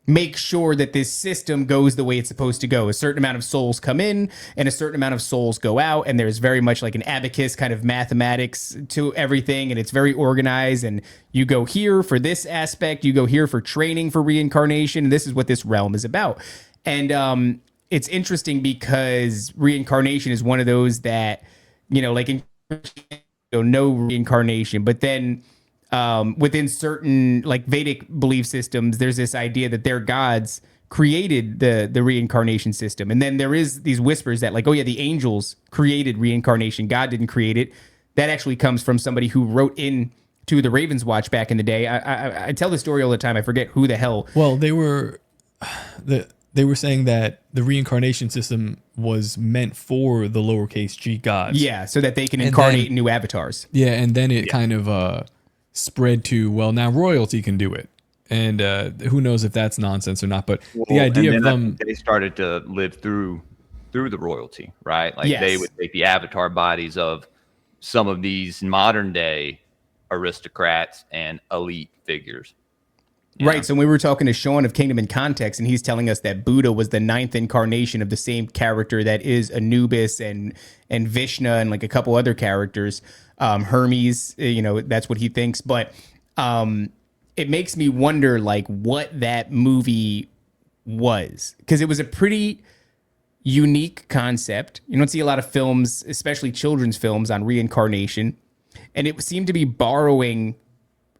make sure that this system goes the way it's supposed to go. A certain amount of souls come in and a certain amount of souls go out, and there's very much like an abacus kind of mathematics to everything, and it's very organized, and you go here for this aspect, you go here for training for reincarnation, and this is what this realm is about. And it's interesting because reincarnation is one of those that, like in no reincarnation, but then within certain like Vedic belief systems, there's this idea that their gods created the reincarnation system. And then there is these whispers that like, oh yeah, the angels created reincarnation. God didn't create it. That actually comes from somebody who wrote in to the Ravens Watch back in the day. I tell the story all the time. I forget who the hell. Well, they were saying that the reincarnation system was meant for the lowercase g gods. Yeah, so that they can incarnate new avatars. Yeah, and then it kind of spread to, well, now royalty can do it. And who knows if that's nonsense or not. But the idea of them... They started to live through the royalty, right? Like they would take the avatar bodies of some of these modern day aristocrats and elite figures. Right. So we were talking to Sean of Kingdom in Context, and he's telling us that Buddha was the 9th incarnation of the same character that is Anubis and Vishnu and like a couple other characters. Hermes, that's what he thinks. But it makes me wonder like what that movie was, because it was a pretty unique concept. You don't see a lot of films, especially children's films, on reincarnation. And it seemed to be borrowing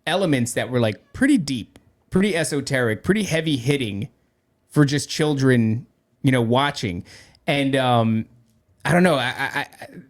elements that were like pretty deep, pretty esoteric, pretty heavy hitting for just children, watching. And I don't know.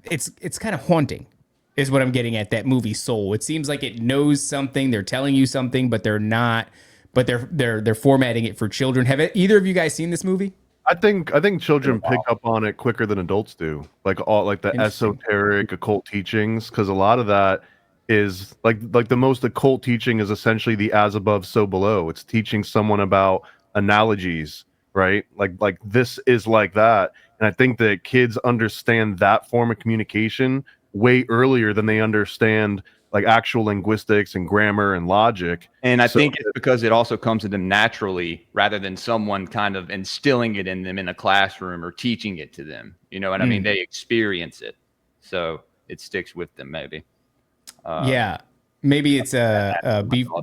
It's kind of haunting is what I'm getting at, that movie Soul. It seems like it knows something. They're telling you something, but they're not. But they're formatting it for children. Have either of you guys seen this movie? I think children pick up on it quicker than adults do. Like all like the esoteric occult teachings, because a lot of that is like the most occult teaching is essentially the as above so below. It's teaching someone about analogies, right? Like this is like that. And I think that kids understand that form of communication way earlier than they understand like actual linguistics and grammar and logic. And I think it's because it also comes to them naturally rather than someone kind of instilling it in them in a classroom or teaching it to them. You know what I mean? They experience it. So it sticks with them maybe. Yeah, maybe it's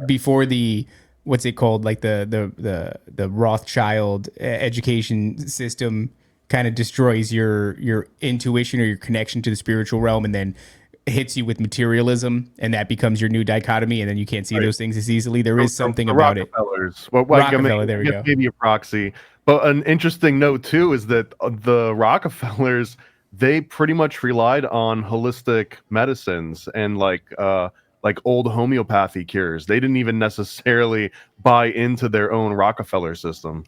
before the what's it called, like the Rothschild education system kind of destroys your intuition or your connection to the spiritual realm, and then hits you with materialism, and that becomes your new dichotomy, and then you can't see those things as easily. There is something about it. Rockefeller, there we go. Maybe a proxy. But an interesting note too is that the Rockefellers, they pretty much relied on holistic medicines and like old homeopathy cures. They didn't even necessarily buy into their own Rockefeller system.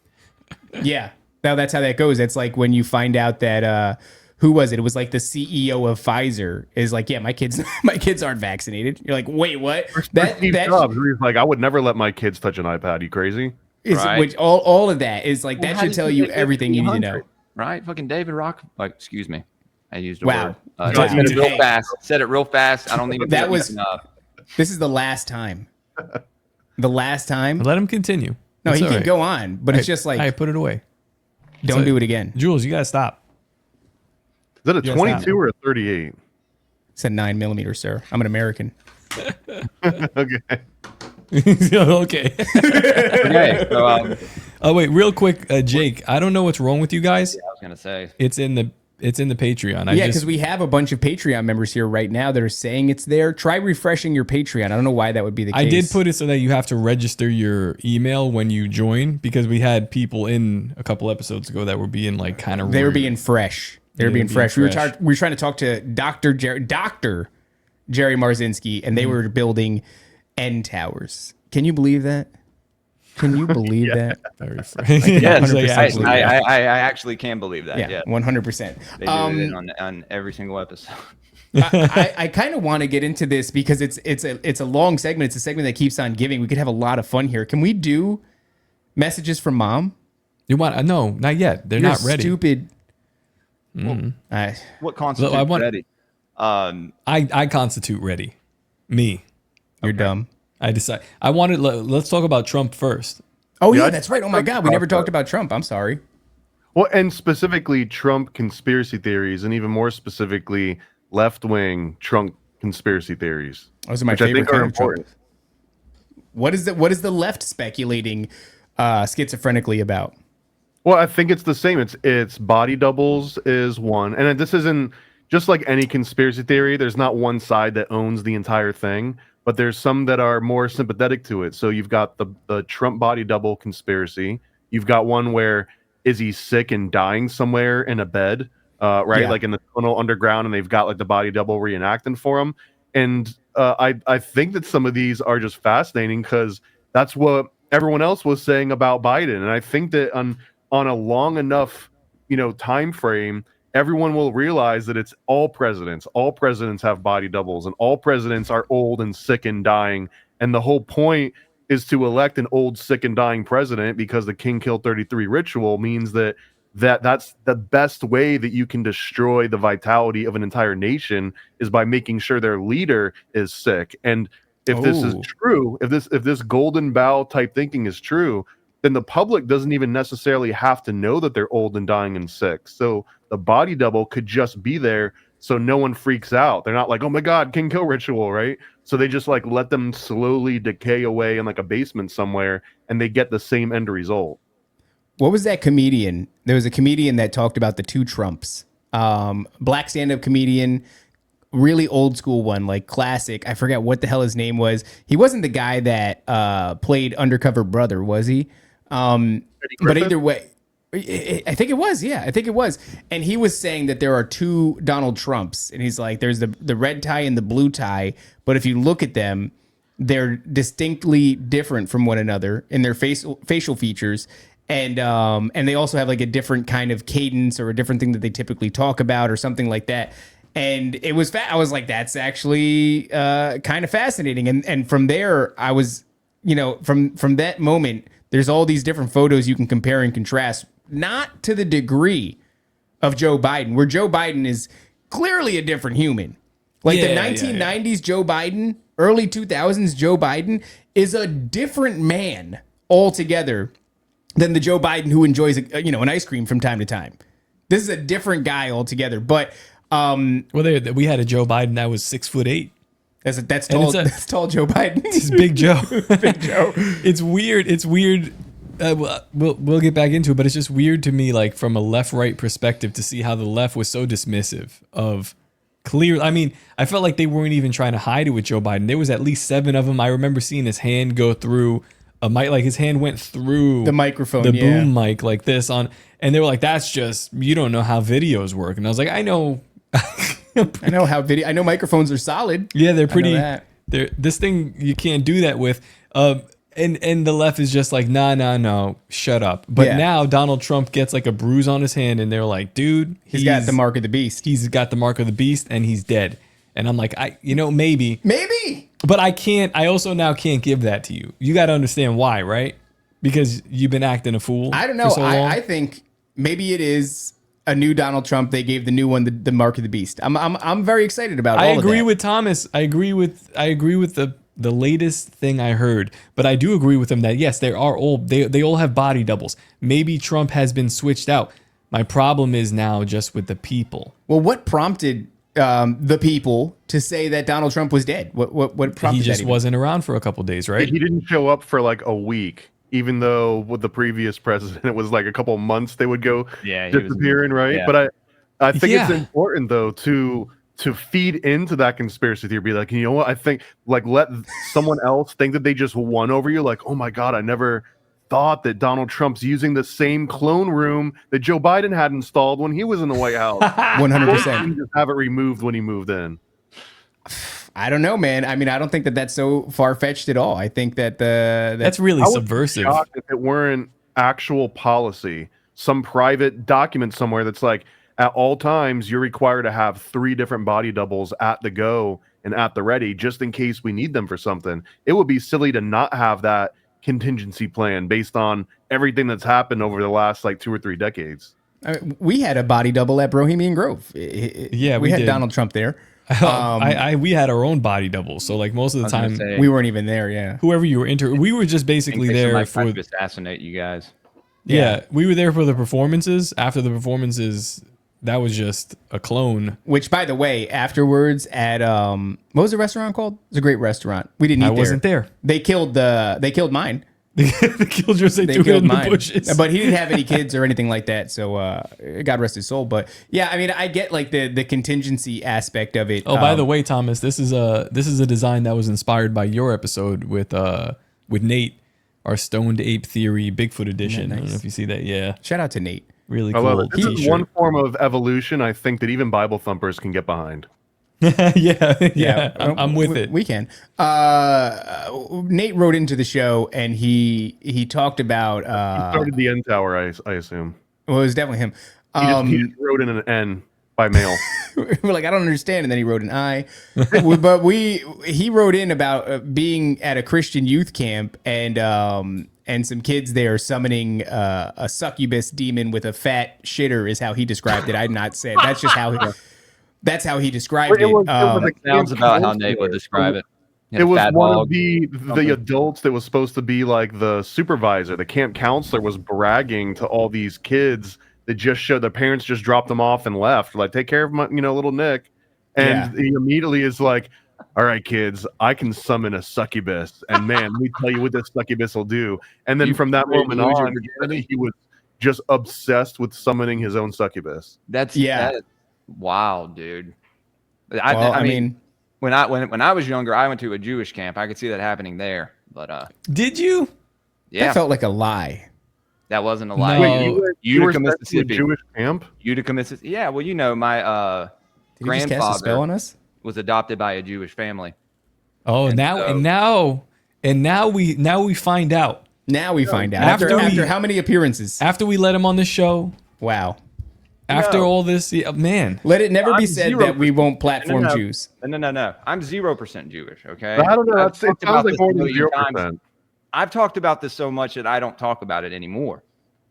Yeah, now that's how that goes. It's like when you find out that who was it? It was like the CEO of Pfizer is like, yeah, my kids aren't vaccinated. You're like, wait, what? Steve Jobs, he's like, I would never let my kids touch an iPad. You crazy? Which all of that is like, that should tell you everything you need to know. Right? Fucking David Rock. Like, excuse me. I used a word. I said it real fast. Said it real fast. I don't need to. That was. This is the last time. The last time. Let him continue. No, he can go on, but it's just like, I put it away. Don't do it again. Jules, you gotta stop. Is that a 22 or a 38? It's a 9mm, sir. I'm an American. Okay. Okay. Okay. So, oh wait, real quick, Jake. I don't know what's wrong with you guys. I was gonna say it's in the Patreon. Because we have a bunch of Patreon members here right now that are saying it's there. Try refreshing your Patreon. I don't know why that would be the case. I did put it so that you have to register your email when you join, because we had people in a couple episodes ago that were being like kind of. They were being fresh. We were trying to talk to Dr. Jerry Marzinski, and they were building end towers. Can you believe that? Can you believe that? Very fresh. Yes, I actually can believe that. Yeah, 100%. They do it on every single episode. I kind of want to get into this because it's a long segment. It's a segment that keeps on giving. We could have a lot of fun here. Can we do messages from mom? You want? No, not yet. You're not ready. Stupid. What constitutes ready? I constitute ready. Me. You're dumb. I decide. I wanted. Let's talk about Trump first. Oh yeah, that's right. Oh my God, we never talked about Trump. I'm sorry. Well, and specifically Trump conspiracy theories, and even more specifically left-wing Trump conspiracy theories. Those are my favorite kind of important. What is the left speculating schizophrenically about? Well, I think it's the same. It's body doubles is one, and this isn't just like any conspiracy theory. There's not one side that owns the entire thing, but there's some that are more sympathetic to it. So you've got the Trump body double conspiracy. You've got one where is he sick and dying somewhere in a bed, right? Yeah. Like in the tunnel underground, and they've got like the body double reenacting for him. And I think that some of these are just fascinating because that's what everyone else was saying about Biden. And I think that on a long enough, time frame, everyone will realize that it's all presidents. All presidents have body doubles, and all presidents are old and sick and dying. And the whole point is to elect an old, sick, and dying president because the King Killed 33 ritual means that's the best way that you can destroy the vitality of an entire nation is by making sure their leader is sick. And if this is true, if this golden bough type thinking is true, then the public doesn't even necessarily have to know that they're old and dying and sick. So the body double could just be there so no one freaks out. They're not like, oh my God, King Kill ritual, right? So they just like let them slowly decay away in like a basement somewhere, and they get the same end result. What was that comedian? There was a comedian that talked about the two Trumps. Black stand-up comedian, really old school one, like classic. I forget what the hell his name was. He wasn't the guy that played Undercover Brother, was he? But either way, I think it was. Yeah, I think it was. And he was saying that there are two Donald Trumps, and he's like, there's the red tie and the blue tie, but if you look at them, they're distinctly different from one another in their facial features. And they also have like a different kind of cadence or a different thing that they typically talk about or something like that. And it was I was like, that's actually kind of fascinating. And from there, I was, from that moment, there's all these different photos you can compare and contrast, not to the degree of Joe Biden, where Joe Biden is clearly a different human. Like the 1990s Joe Biden, early 2000s Joe Biden is a different man altogether than the Joe Biden who enjoys, an ice cream from time to time. This is a different guy altogether. But we had a Joe Biden that was 6'8". That's tall Joe Biden. It's Big Joe. Big Joe. It's weird. We'll get back into it, but it's just weird to me, like from a left-right perspective, to see how the left was so dismissive of clear. I mean, I felt like they weren't even trying to hide it with Joe Biden. There was at least 7 of them. I remember seeing his hand go through a mic, like his hand went through the microphone, the boom mic like this on, and they were like, "That's just, you don't know how videos work." And I was like, "I know." I know microphones are solid. Yeah, they're pretty. This thing you can't do that with. And the left is just like, no, shut up. But now Donald Trump gets like a bruise on his hand, and they're like, dude, he's got the mark of the beast. He's got the mark of the beast, and he's dead. And I'm like, maybe. But I also now can't give that to you. You got to understand why, right? Because you've been acting a fool. I don't know. For so long. I think maybe it is a new Donald Trump. They gave the new one the mark of the beast. I'm very excited about. I agree with Thomas. I agree with the latest thing I heard, but I do agree with him that yes, they all have body doubles. Maybe Trump has been switched out. My problem is now just with the people. Well, what prompted the people to say that Donald Trump was dead? What prompted he just wasn't around for a couple days, right? He didn't show up for like a week, even though with the previous president it was like a couple of months they would go disappearing, right? Yeah. But I think it's important though to feed into that conspiracy theory, be like, you know what, I think, like, let someone else think that they just won over you. Like, oh my God, I never thought that Donald Trump's using the same clone room that Joe Biden had installed when he was in the White House. 100%. Just have it removed when he moved in. I don't know, man. I mean, I don't think that that's so far-fetched at all. I think that that's really subversive. I would be shocked if it weren't actual policy, some private document somewhere that's like, at all times, you're required to have 3 different body doubles at the go and at the ready, just in case we need them for something. It would be silly to not have that contingency plan based on everything that's happened over the last like 2 or 3 decades. We had a body double at Bohemian Grove. We had did. Donald Trump there. We had our own body doubles, so like most of the time we weren't even there. Yeah, whoever you were we were just basically there for to assassinate you guys. Yeah, we were there for the performances. After the performances, that was just a clone. Which, by the way, afterwards at what was the restaurant called? It was a great restaurant. We didn't eat there. I wasn't there. They killed mine. They killed yours. They threw it in mine. The bushes. But he didn't have any kids or anything like that. So God rest his soul. But yeah, I mean, I get like the contingency aspect of it. Oh, by the way, Thomas, this is a design that was inspired by your episode with Nate, our Stoned Ape Theory Bigfoot edition. Nice. I don't know if you see that. Yeah. Shout out to Nate. Really I cool. love it. This is one form of evolution I think that even Bible thumpers can get behind. yeah. I'm with it. We can. Nate wrote into the show and he talked about. He started the N Tower, I assume. Well, it was definitely him. He just wrote in an N by mail. We're like, I don't understand, and then he wrote an I. But he wrote in about being at a Christian youth camp and some kids there summoning a succubus demon with a fat shitter is how he described it. I'm not saying that's just how that's how he described it. Sounds about how Nate would describe it. It was one of the adults that was supposed to be like the supervisor. The camp counselor was bragging to all these kids that just showed their parents just dropped them off and left. Like, take care of my, little Nick. And he immediately is like, all right, kids, I can summon a succubus. And man, let me tell you what this succubus will do. And then from that moment on, he was just obsessed with summoning his own succubus. That is wild, dude. I mean, when I was younger, I went to a Jewish camp. I could see that happening there. But did you? Yeah, that felt like a lie. That wasn't a lie. Wait, you were Mississippi. Jewish camp? Utica, Mississippi. Yeah, well, my Did he just cast a spell on us? Was adopted by a Jewish family. Oh, and now we find out. Now we find out. After how many appearances? After we let him on the show. Wow. After all this, man. Let it never be said that we won't platform Jews. No. I'm 0% Jewish, okay? I don't know. It sounds like more than 0%. I've talked about this so much that I don't talk about it anymore.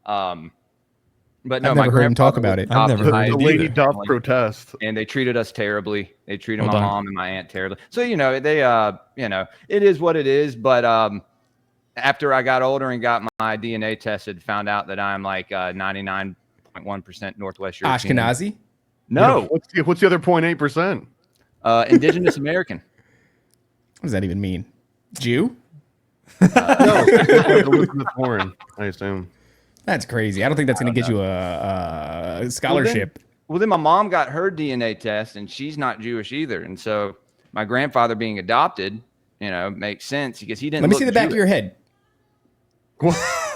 But no, I've never heard him talk about it. I've never heard the lady doth protest. And they treated us terribly. They treated my mom and my aunt terribly. So, it is what it is. But after I got older and got my DNA tested, found out that I'm like 99.1% Northwest European. Ashkenazi? No. What's the other 0.8%? Indigenous American. What does that even mean? Jew? No, Elizabeth Warren, I assume. That's crazy. I don't think that's going to get you a scholarship. Well, then my mom got her DNA test, and she's not Jewish either. And so my grandfather being adopted, makes sense because he didn't. Let me see the back of your head.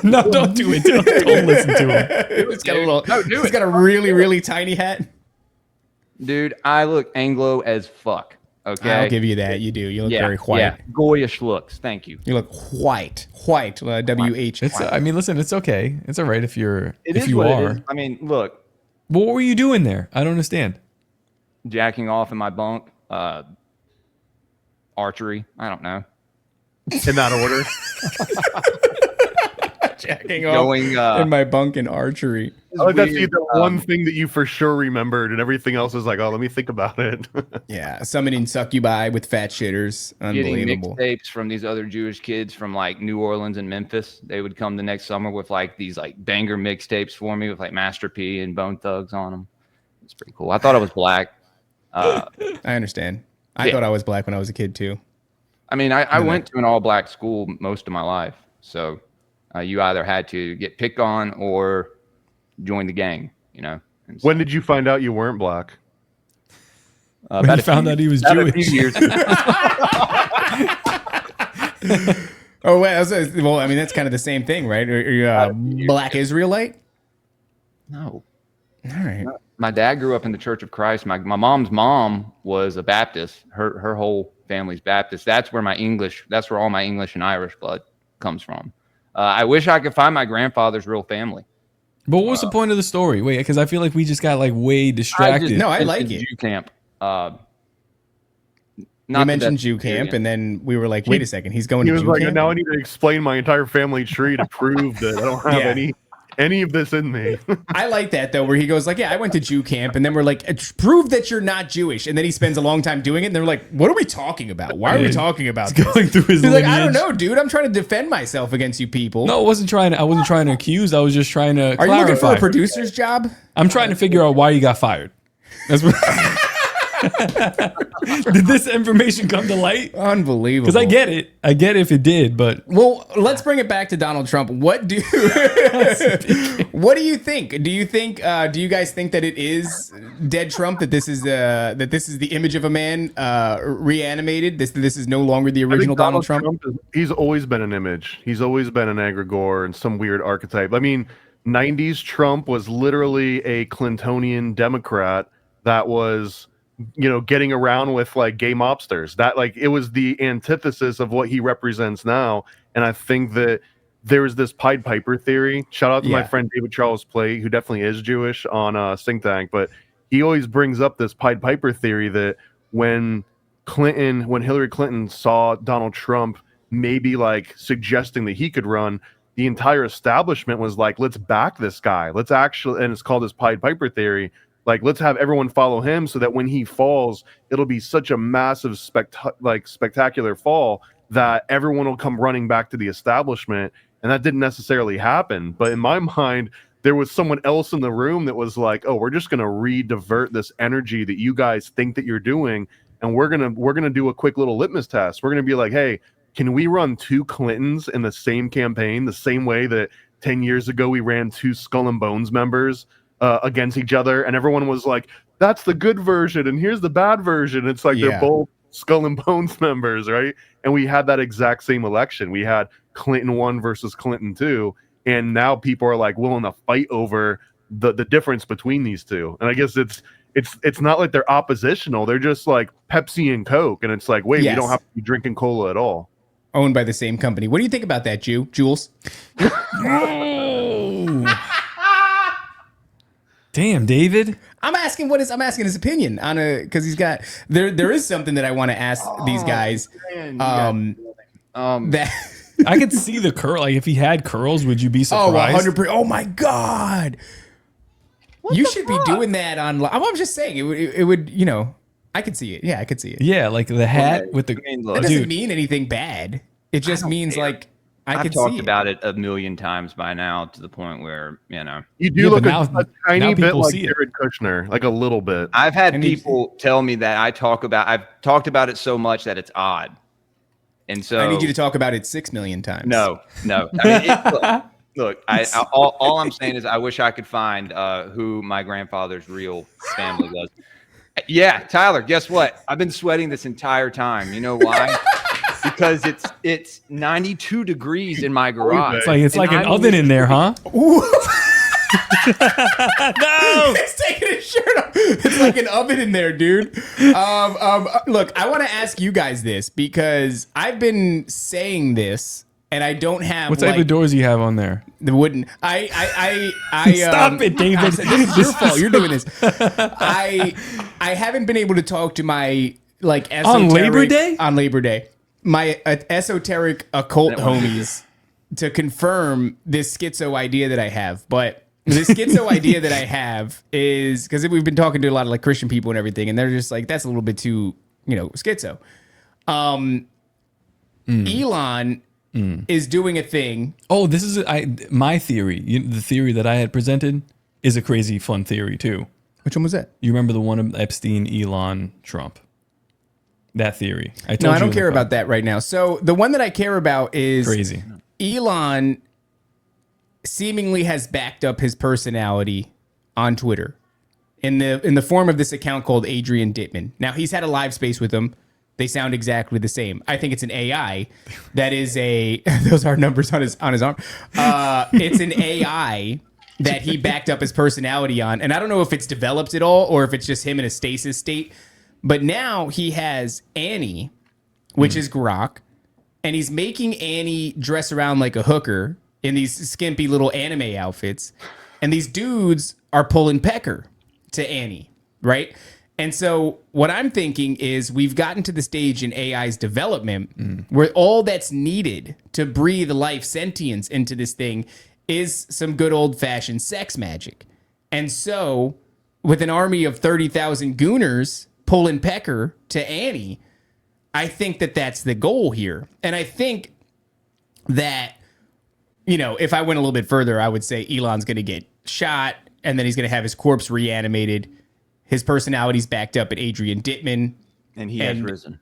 No, don't do it. Don't listen to him. He's got a little. He's got a really, really tiny hat. Dude, I look Anglo as fuck. Okay, I'll give you that. You do. You look very white. Yeah, goyish looks. Thank you. You look white. WH. I mean, listen, it's okay. It's all right if you are. It is. I mean, look. But what were you doing there? I don't understand. Jacking off in my bunk. Archery. I don't know. In that order. Jacking off in my bunk in archery. Oh, that's the one thing that you for sure remembered, and everything else is like, oh, let me think about it. Yeah, summoning succubi with fat shitters. Unbelievable. Getting mixtapes from these other Jewish kids from like New Orleans and Memphis. They would come the next summer with like these like banger mixtapes for me with like Master P and Bone Thugs on them. It's pretty cool. I thought I was black. I understand. I thought I was black when I was a kid too. I mean, I went to an all-black school most of my life, so you either had to get picked on or join the gang, So, when did you find out you weren't black? When he found out he was Jewish. A few years ago. Oh, wait. Well, I mean, that's kind of the same thing, right? Are you a black Israelite? No. All right. My dad grew up in the Church of Christ. My mom's mom was a Baptist. Her whole family's Baptist. That's where all my English and Irish blood comes from. I wish I could find my grandfather's real family. But what was the point of the story? Wait, because I feel like we just got like way distracted. I like it. Jew camp. You mentioned Jew camp, and then we were like, wait a second, he's going to Jew camp? He was like, now I need to explain my entire family tree to prove that I don't have any of this in me. I like that though, where he goes like, yeah, I went to Jew camp, and then we're like, prove that you're not Jewish, and then he spends a long time doing it, and they're like, what are we talking about? Why are we talking about this? Going through his He's like, I don't know, dude. I'm trying to defend myself against you people. No, I wasn't trying to accuse. I was just trying to clarify. Are you looking for a producer's job? I'm trying to figure out why you got fired. That's what. Did this information come to light? Unbelievable. Because I get it if it did, but let's bring it back to Donald Trump. What do you think? Do you guys think that it is dead Trump? That this is the image of a man reanimated? This is no longer the original Donald Trump? He's always been an image. He's always been an egregore and some weird archetype. I mean, 90s Trump was literally a Clintonian Democrat that was getting around with like gay mobsters. That like it was the antithesis of what he represents now. And I think that there's this Pied Piper theory. Shout out to my friend David Charles Plate, who definitely is Jewish on Think Tank, but he always brings up this Pied Piper theory that when Hillary Clinton saw Donald Trump maybe like suggesting that he could run, the entire establishment was like, let's back this guy. And it's called this Pied Piper theory. Like, let's have everyone follow him so that when he falls, it'll be such a massive, spectacular fall that everyone will come running back to the establishment. And that didn't necessarily happen. But in my mind, there was someone else in the room that was like, oh, we're just going to re-divert this energy that you guys think that you're doing. And we're gonna do a quick little litmus test. We're going to be like, hey, can we run two Clintons in the same campaign, the same way that 10 years ago we ran two Skull and Bones members against each other, and everyone was like, that's the good version and here's the bad version. It's like they're both Skull and Bones members, right? And we had that exact same election. We had Clinton 1 versus Clinton 2, and now people are like willing to fight over the difference between these two. And I guess it's not like they're oppositional, they're just like Pepsi and Coke, and it's like, wait, we don't have to be drinking cola at all. Owned by the same company. What do you think about that, Jules? Damn, David. I'm asking his opinion on because he's got there is something that I want to ask these guys. That I could see the curl. Like if he had curls, would you be surprised? 100%. Oh my God. You should be doing that on. I'm just saying it would, I could see it. Yeah, I could see it. Yeah, like the hat with the. That doesn't mean anything bad. It just means like I've talked about it a million times by now to the point where you do look a tiny bit like Jared Kushner, like a little bit. I've had people tell me that I've talked about it so much that it's odd. And so I need you to talk about it 6 million times. No. I mean, look, all I'm saying is I wish I could find who my grandfather's real family was. Yeah, Tyler, guess what? I've been sweating this entire time. You know why? Because it's 92 degrees in my garage. It's like an oven in there, huh? No, it's taking his shirt off. It's like an oven in there, dude. Look, I want to ask you guys this because I've been saying this, and I don't have. What type of doors do you have on there? The wooden. I Stop it, David. This is your fault. You're doing this. I haven't been able to talk to my esoteric, on Labor Day. On Labor Day, my esoteric occult homies to confirm this schizo idea that I have, but. The schizo idea that I have is because we've been talking to a lot of Christian people and everything, and they're just like, that's a little bit too, schizo. Elon is doing a thing. Oh, this is my theory. The theory that I had presented is a crazy fun theory too. Which one was that? You remember the one of Epstein, Elon, Trump? That theory. I don't care about that right now. So the one that I care about is crazy. Elon seemingly has backed up his personality on Twitter in the form of this account called Adrian Dittman. Now, he's had a live space with him. They sound exactly the same. I think it's an AI that is those are numbers on his arm. It's an AI that he backed up his personality on. And I don't know if it's developed at all or if it's just him in a stasis state. But now he has Annie, which is Grok, and he's making Annie dress around like a hooker in these skimpy little anime outfits. And these dudes are pulling pecker to Annie, right? And so what I'm thinking is we've gotten to the stage in AI's development where all that's needed to breathe life sentience into this thing is some good old-fashioned sex magic. And so with an army of 30,000 gooners pulling pecker to Annie, I think that that's the goal here. And I think that, if I went a little bit further, I would say Elon's going to get shot and then he's going to have his corpse reanimated. His personality's backed up at Adrian Dittman. And he has risen.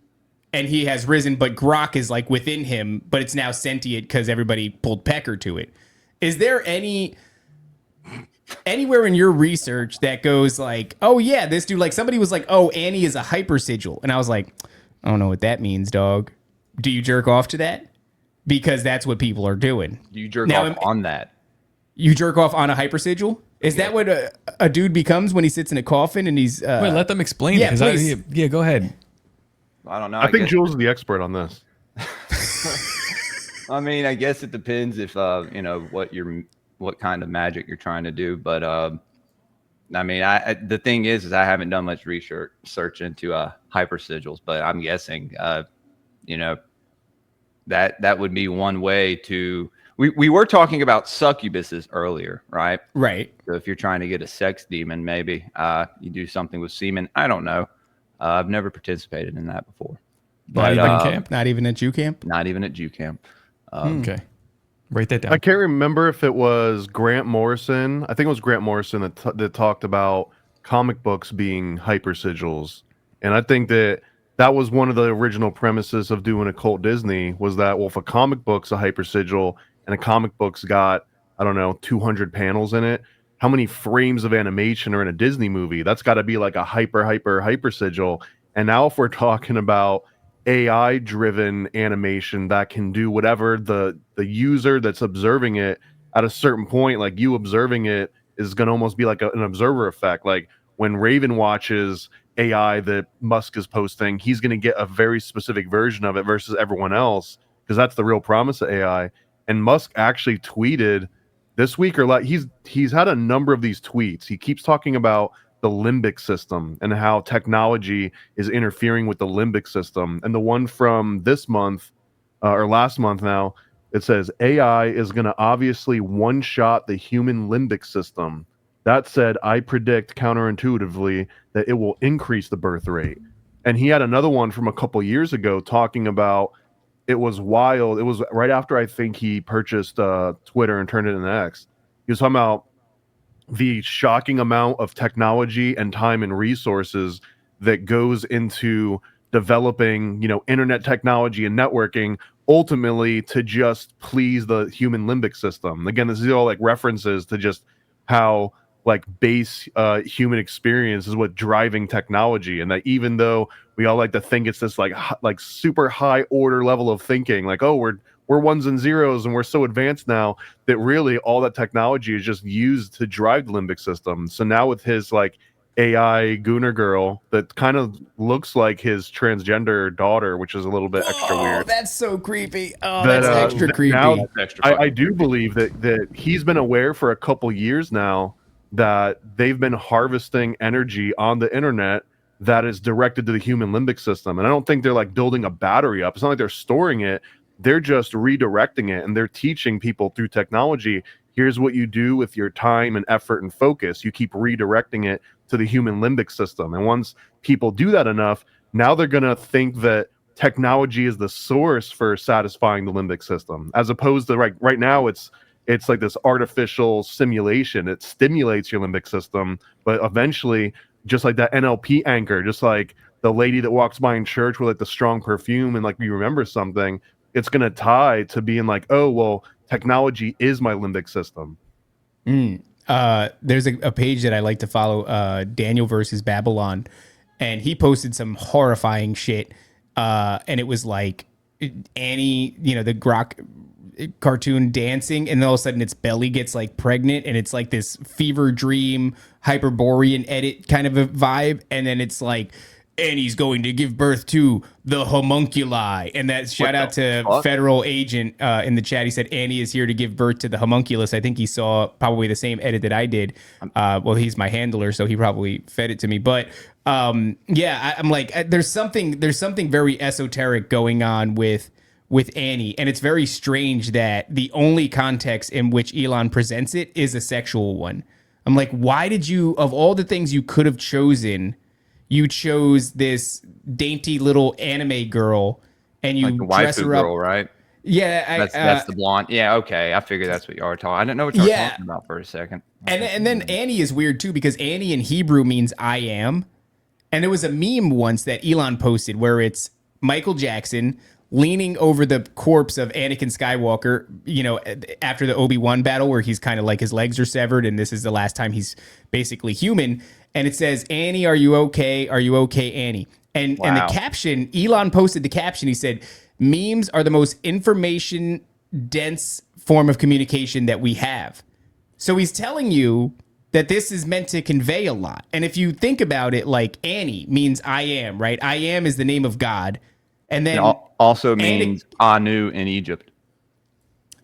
And he has risen, but Grok is within him, but it's now sentient because everybody pulled pecker to it. Is there anywhere in your research that goes oh yeah, this dude, somebody was oh, Annie is a hypersigil. And I was like, I don't know what that means, dog. Do you jerk off to that? Because that's what people are doing. You jerk off on that. You jerk off on a hypersigil? Is that what a dude becomes when he sits in a coffin and he's... Wait, let them explain it. Please. Go ahead. I don't know. I think Jules is the expert on this. I mean, I guess it depends if, what kind of magic you're trying to do. But, I mean, the thing is I haven't done much research into hypersigils, but I'm guessing, that would be one way to... We were talking about succubuses earlier, right? Right. So if you're trying to get a sex demon, maybe you do something with semen. I don't know. I've never participated in that before. Not even in camp? Not even at Jew camp? Not even at Jew camp. Okay. Write that down. I can't remember if it was Grant Morrison. I think it was Grant Morrison that talked about comic books being hypersigils. And I think that was one of the original premises of doing Occult Disney was that, well, if a comic book's a hypersigil and a comic book's got, 200 panels in it, how many frames of animation are in a Disney movie? That's got to be like a hyper sigil. And now if we're talking about AI-driven animation that can do whatever the user that's observing it at a certain point, like you observing it, is going to almost be like an observer effect. Like when Raven watches AI that Musk is posting, he's going to get a very specific version of it versus everyone else, because that's the real promise of AI. And Musk actually tweeted this week, or he's had a number of these tweets. He keeps talking about the limbic system and how technology is interfering with the limbic system. And the one from this month, or last month now, it says AI is going to obviously one-shot the human limbic system. That said, I predict counterintuitively that it will increase the birth rate. And he had another one from a couple years ago talking about, it was wild. It was right after I think he purchased Twitter and turned it into X. He was talking about the shocking amount of technology and time and resources that goes into developing, internet technology and networking ultimately to just please the human limbic system. Again, this is all like references to just how like base human experience is what driving technology, and that even though we all like to think it's this like super high order level of thinking, like, oh, we're ones and zeros and we're so advanced now, that really all that technology is just used to drive the limbic system. So now with his like AI Gooner girl that kind of looks like his transgender daughter, which is a little bit extra weird. That's so creepy. Oh, that's extra creepy. Now, I do believe that he's been aware for a couple years now that they've been harvesting energy on the internet that is directed to the human limbic system. And I don't think they're like building a battery up. It's not like they're storing it. They're just redirecting it, and they're teaching people through technology. Here's what you do with your time and effort and focus. You keep redirecting it to the human limbic system. And once people do that enough, now they're going to think that technology is the source for satisfying the limbic system, as opposed to right now it's like this artificial simulation. It stimulates your limbic system, but eventually, just like that NLP anchor, just like the lady that walks by in church with like the strong perfume and like you remember something, it's going to tie to being like, oh, well, technology is my limbic system. There's a page that I like to follow, Daniel versus Babylon, and he posted some horrifying shit. And it was like Annie, the Grok cartoon dancing, and all of a sudden its belly gets like pregnant, and it's like this fever dream Hyperborean edit kind of a vibe, and then it's like Annie's going to give birth to the homunculi, and that shout out to Federal Agent in the chat. He said Annie is here to give birth to the homunculus. I think he saw probably the same edit that I did. Well, he's my handler, so he probably fed it to me. But I'm like, there's something very esoteric going on with Annie, and it's very strange that the only context in which Elon presents it is a sexual one. I'm like, why did you, of all the things you could have chosen, you chose this dainty little anime girl, and you like dress her up, girl, right? Yeah, that's the blonde. Yeah, okay, I figured that's what you are talking. I didn't know what you were talking about for a second. And then Annie is weird too, because Annie in Hebrew means I am, and there was a meme once that Elon posted where it's Michael Jackson leaning over the corpse of Anakin Skywalker, after the Obi-Wan battle, where he's kind of like his legs are severed, and this is the last time he's basically human. And it says, Annie, are you okay? Are you okay, Annie? And the caption, Elon posted the caption. He said, memes are the most information dense form of communication that we have. So he's telling you that this is meant to convey a lot. And if you think about it, like Annie means I am, right? I am is the name of God. And then it also means Anu in Egypt.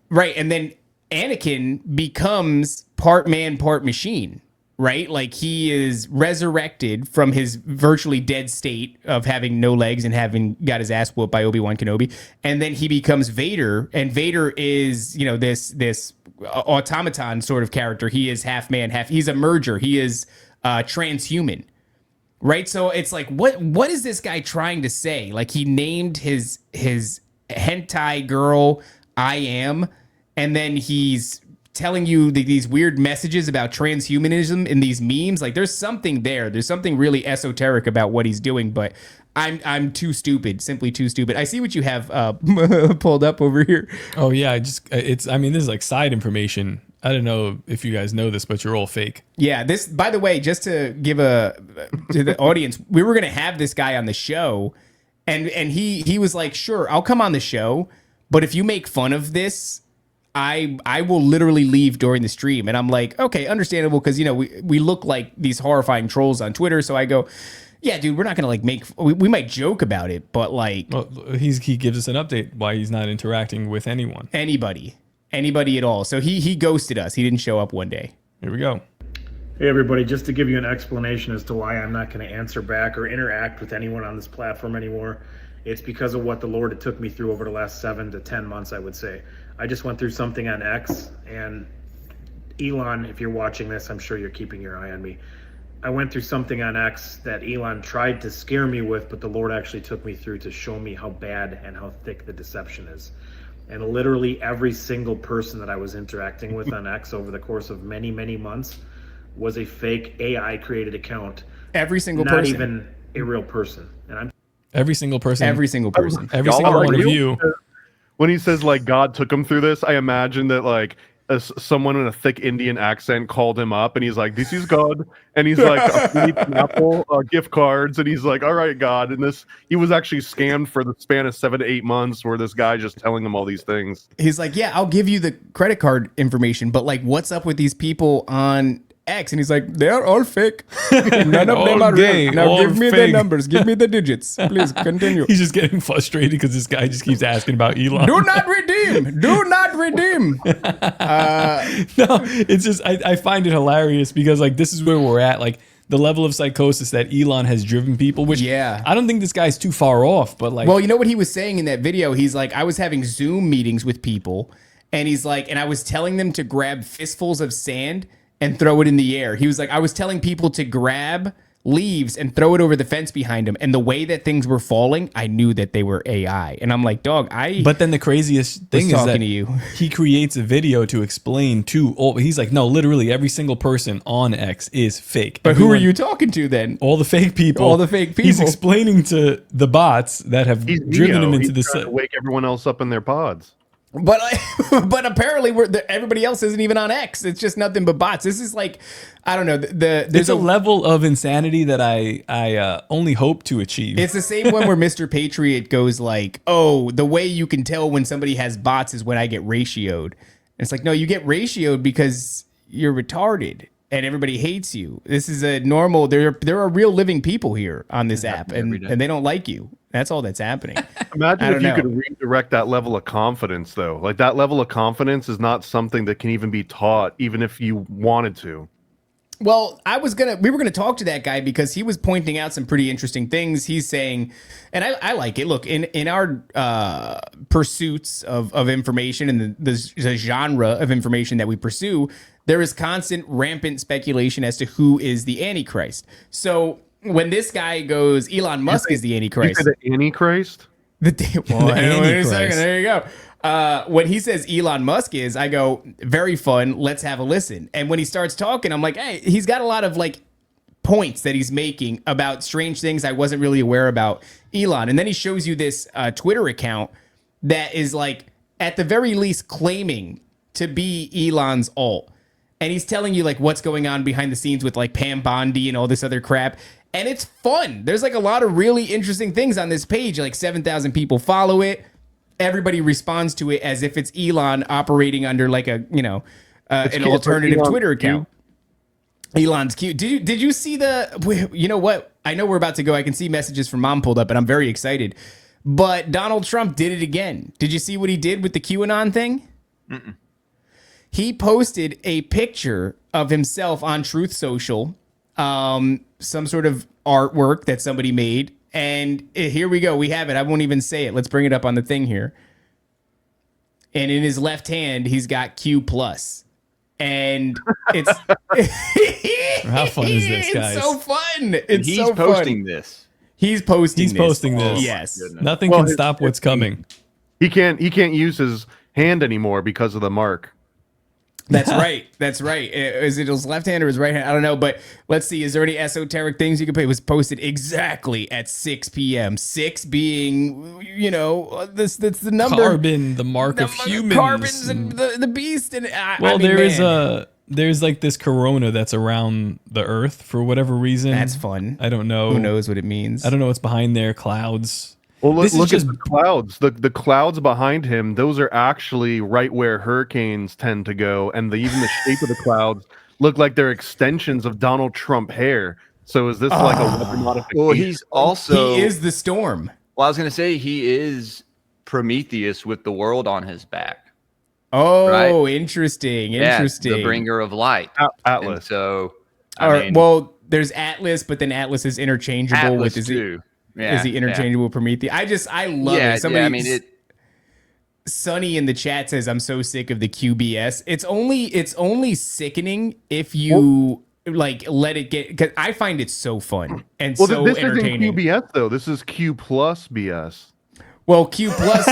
Right. And then Anakin becomes part man, part machine. Right? Like he is resurrected from his virtually dead state of having no legs and having got his ass whooped by Obi-Wan Kenobi. And then he becomes Vader. And Vader is, this automaton sort of character. He is half man, he's a merger. He is transhuman. Right? So it's like, what is this guy trying to say? Like he named his hentai girl I am, and then he's telling you these weird messages about transhumanism in these memes. Like there's something there. There's something really esoteric about what he's doing, but I'm too stupid, simply too stupid. I see what you have pulled up over here. Oh yeah, this is like side information. I don't know if you guys know this, but you're all fake. Yeah, this, by the way, just to give to the audience, we were gonna have this guy on the show, and he was like, sure, I'll come on the show, but if you make fun of this, I will literally leave during the stream. And I'm like, okay, understandable, because we look like these horrifying trolls on Twitter. So I go, yeah, dude, we're not gonna like we might joke about it, but like, well, he gives us an update why he's not interacting with anybody at all. So he ghosted us. He didn't show up one day. Here we go. Hey everybody, just to give you an explanation as to why I'm not going to answer back or interact with anyone on this platform anymore. It's because of what the Lord had took me through over the last 7 to 10 months, I would say. I just went through something on X, and Elon, if you're watching this, I'm sure you're keeping your eye on me. I went through something on X that Elon tried to scare me with, but the Lord actually took me through to show me how bad and how thick the deception is. And literally every single person that I was interacting with on X over the course of many, many months was a fake AI created account. Every single person. person. Not even a real person. And Every single person. Every single person. Every Y'all single are one of real? you. When he says like God took him through this, I imagine that like someone in a thick Indian accent called him up and he's like, "This is God," and he's like, "We need some Apple gift cards," and he's like, "All right, God." And he was actually scammed for the span of 7 to 8 months, where this guy just telling him all these things. He's like, "Yeah, I'll give you the credit card information, but like, what's up with these people on X?" And he's like, "They're all fake. None of them are real. Now give me the numbers. Give me the digits. Please continue." He's just getting frustrated because this guy just keeps asking about Elon. Do not redeem. Do not redeem. No, it's just I find it hilarious because like this is where we're at. Like the level of psychosis that Elon has driven people, which I don't think this guy's too far off. But like, well, you know what he was saying in that video? He's like, I was having Zoom meetings with people, and he's like, and I was telling them to grab fistfuls of sand and throw it in the air. He was like, I was telling people to grab leaves and throw it over the fence behind him. And the way that things were falling, I knew that they were AI. And I'm like, dog, But then the craziest thing is that he creates a video to explain to all. He's like, no, literally every single person on X is fake. But who are you talking to then? All the fake people. All the fake people. He's explaining to the bots that have driven him into this. To wake everyone else up in their pods. But apparently everybody else isn't even on X. It's just nothing but bots. This is like, I don't know. There's a level of insanity that I only hope to achieve. It's the same one where Mr. Patriot goes like, "Oh, the way you can tell when somebody has bots is when I get ratioed." And it's like, no, you get ratioed because you're retarded and everybody hates you. This is a normal. There are real living people here on this app, and they don't like you. That's all that's happening. Imagine if you could redirect that level of confidence, though. Like that level of confidence is not something that can even be taught, even if you wanted to. Well, we were gonna talk to that guy because he was pointing out some pretty interesting things. He's saying, and I like it. Look, in our pursuits of information and the genre of information that we pursue, there is constant rampant speculation as to who is the Antichrist. So when this guy goes, Elon Musk is the Antichrist. You said the Antichrist? Wait a second. There you go. When he says Elon Musk is, I go, very fun. Let's have a listen. And when he starts talking, I'm like, hey, he's got a lot of like points that he's making about strange things I wasn't really aware about Elon. And then he shows you this Twitter account that is like, at the very least, claiming to be Elon's alt. And he's telling you like what's going on behind the scenes with like Pam Bondi and all this other crap. And it's fun. There's like a lot of really interesting things on this page. Like 7,000 people follow it. Everybody responds to it as if it's Elon operating under like a, an alternative Twitter account. Elon's cute. Did you see you know what? I know we're about to go. I can see messages from Mom pulled up and I'm very excited. But Donald Trump did it again. Did you see what he did with the QAnon thing? Mm-mm. He posted a picture of himself on Truth Social, some sort of artwork that somebody made. And here we go. We have it. I won't even say it. Let's bring it up on the thing here. And in his left hand, he's got Q+. And it's... How fun is this, guys? It's so fun. He's posting this. He's posting this. Yes. Nothing can stop what's coming. He can't use his hand anymore because of the mark. That's right. That's right. Is it his left hand or his right hand? I don't know. But let's see. Is there any esoteric things you can put? It was posted exactly at 6 p.m. 6 being, that's the number. Carbon, the mark of humans. Carbons and the beast. And there's like this corona that's around the earth for whatever reason. That's fun. I don't know. Who knows what it means? I don't know what's behind there. Clouds. Well, look at the clouds. The clouds behind him, those are actually right where hurricanes tend to go. And even the shape of the clouds look like they're extensions of Donald Trump hair. So is this like a weather modification? Well, he is the storm. Well, I was going to say he is Prometheus with the world on his back. Oh, right? Interesting. The bringer of light. Atlas. And so, there's Atlas, but then Atlas is interchangeable Atlas with too. Is he interchangeable Prometheus? I love it. Sonny in the chat says, I'm so sick of the QBS. It's only sickening if you let it get, because I find it so fun and so this entertaining. Isn't QBS though. This is Q plus BS. Well, Q plus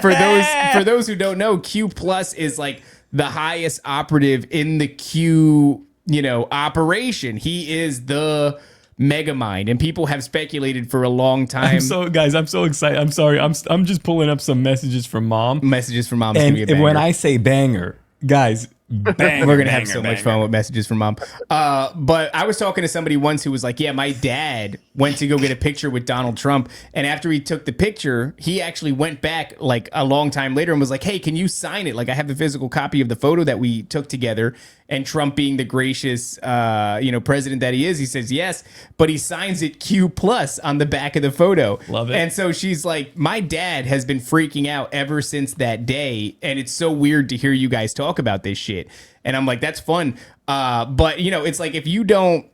for those who don't know, Q plus is like the highest operative in the Q, operation. He is the Megamind, and people have speculated for a long time. I'm so excited. I'm sorry. I'm just pulling up some messages from mom. Messages from mom. And when I say banger, guys, banger, we're gonna have so much fun with messages from mom. But I was talking to somebody once who was like, "Yeah, my dad went to go get a picture with Donald Trump, and after he took the picture, he actually went back like a long time later and was like, "Hey, can you sign it? Like, I have the physical copy of the photo that we took together." And Trump, being the gracious, president that he is, he says yes, but he signs it Q plus on the back of the photo. Love it. And so she's like, "My dad has been freaking out ever since that day, and it's so weird to hear you guys talk about this shit." And I'm like, "That's fun," but it's like if you don't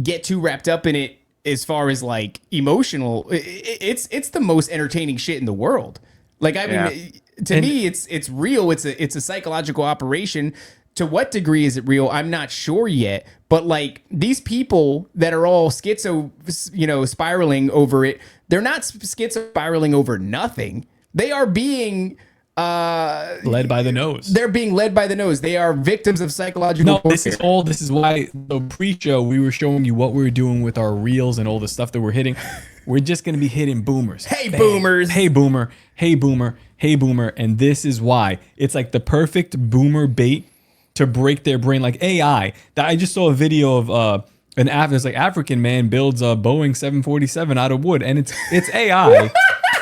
get too wrapped up in it as far as like emotional, it's the most entertaining shit in the world. Like I mean, to me, it's real. It's a psychological operation. To what degree is it real? I'm not sure yet. But like these people that are all spiraling over it, they're not spiraling over nothing. They are being led by the nose. They're being led by the nose. They are victims of psychological warfare. This is why the pre-show we were showing you what we were doing with our reels and all the stuff that we're hitting. We're just going to be hitting boomers. Hey, boomers. Hey, boomer. Hey, boomer. Hey, boomer. And this is why. It's like the perfect boomer bait to break their brain, like AI. I just saw a video of an African man builds a Boeing 747 out of wood, and it's AI.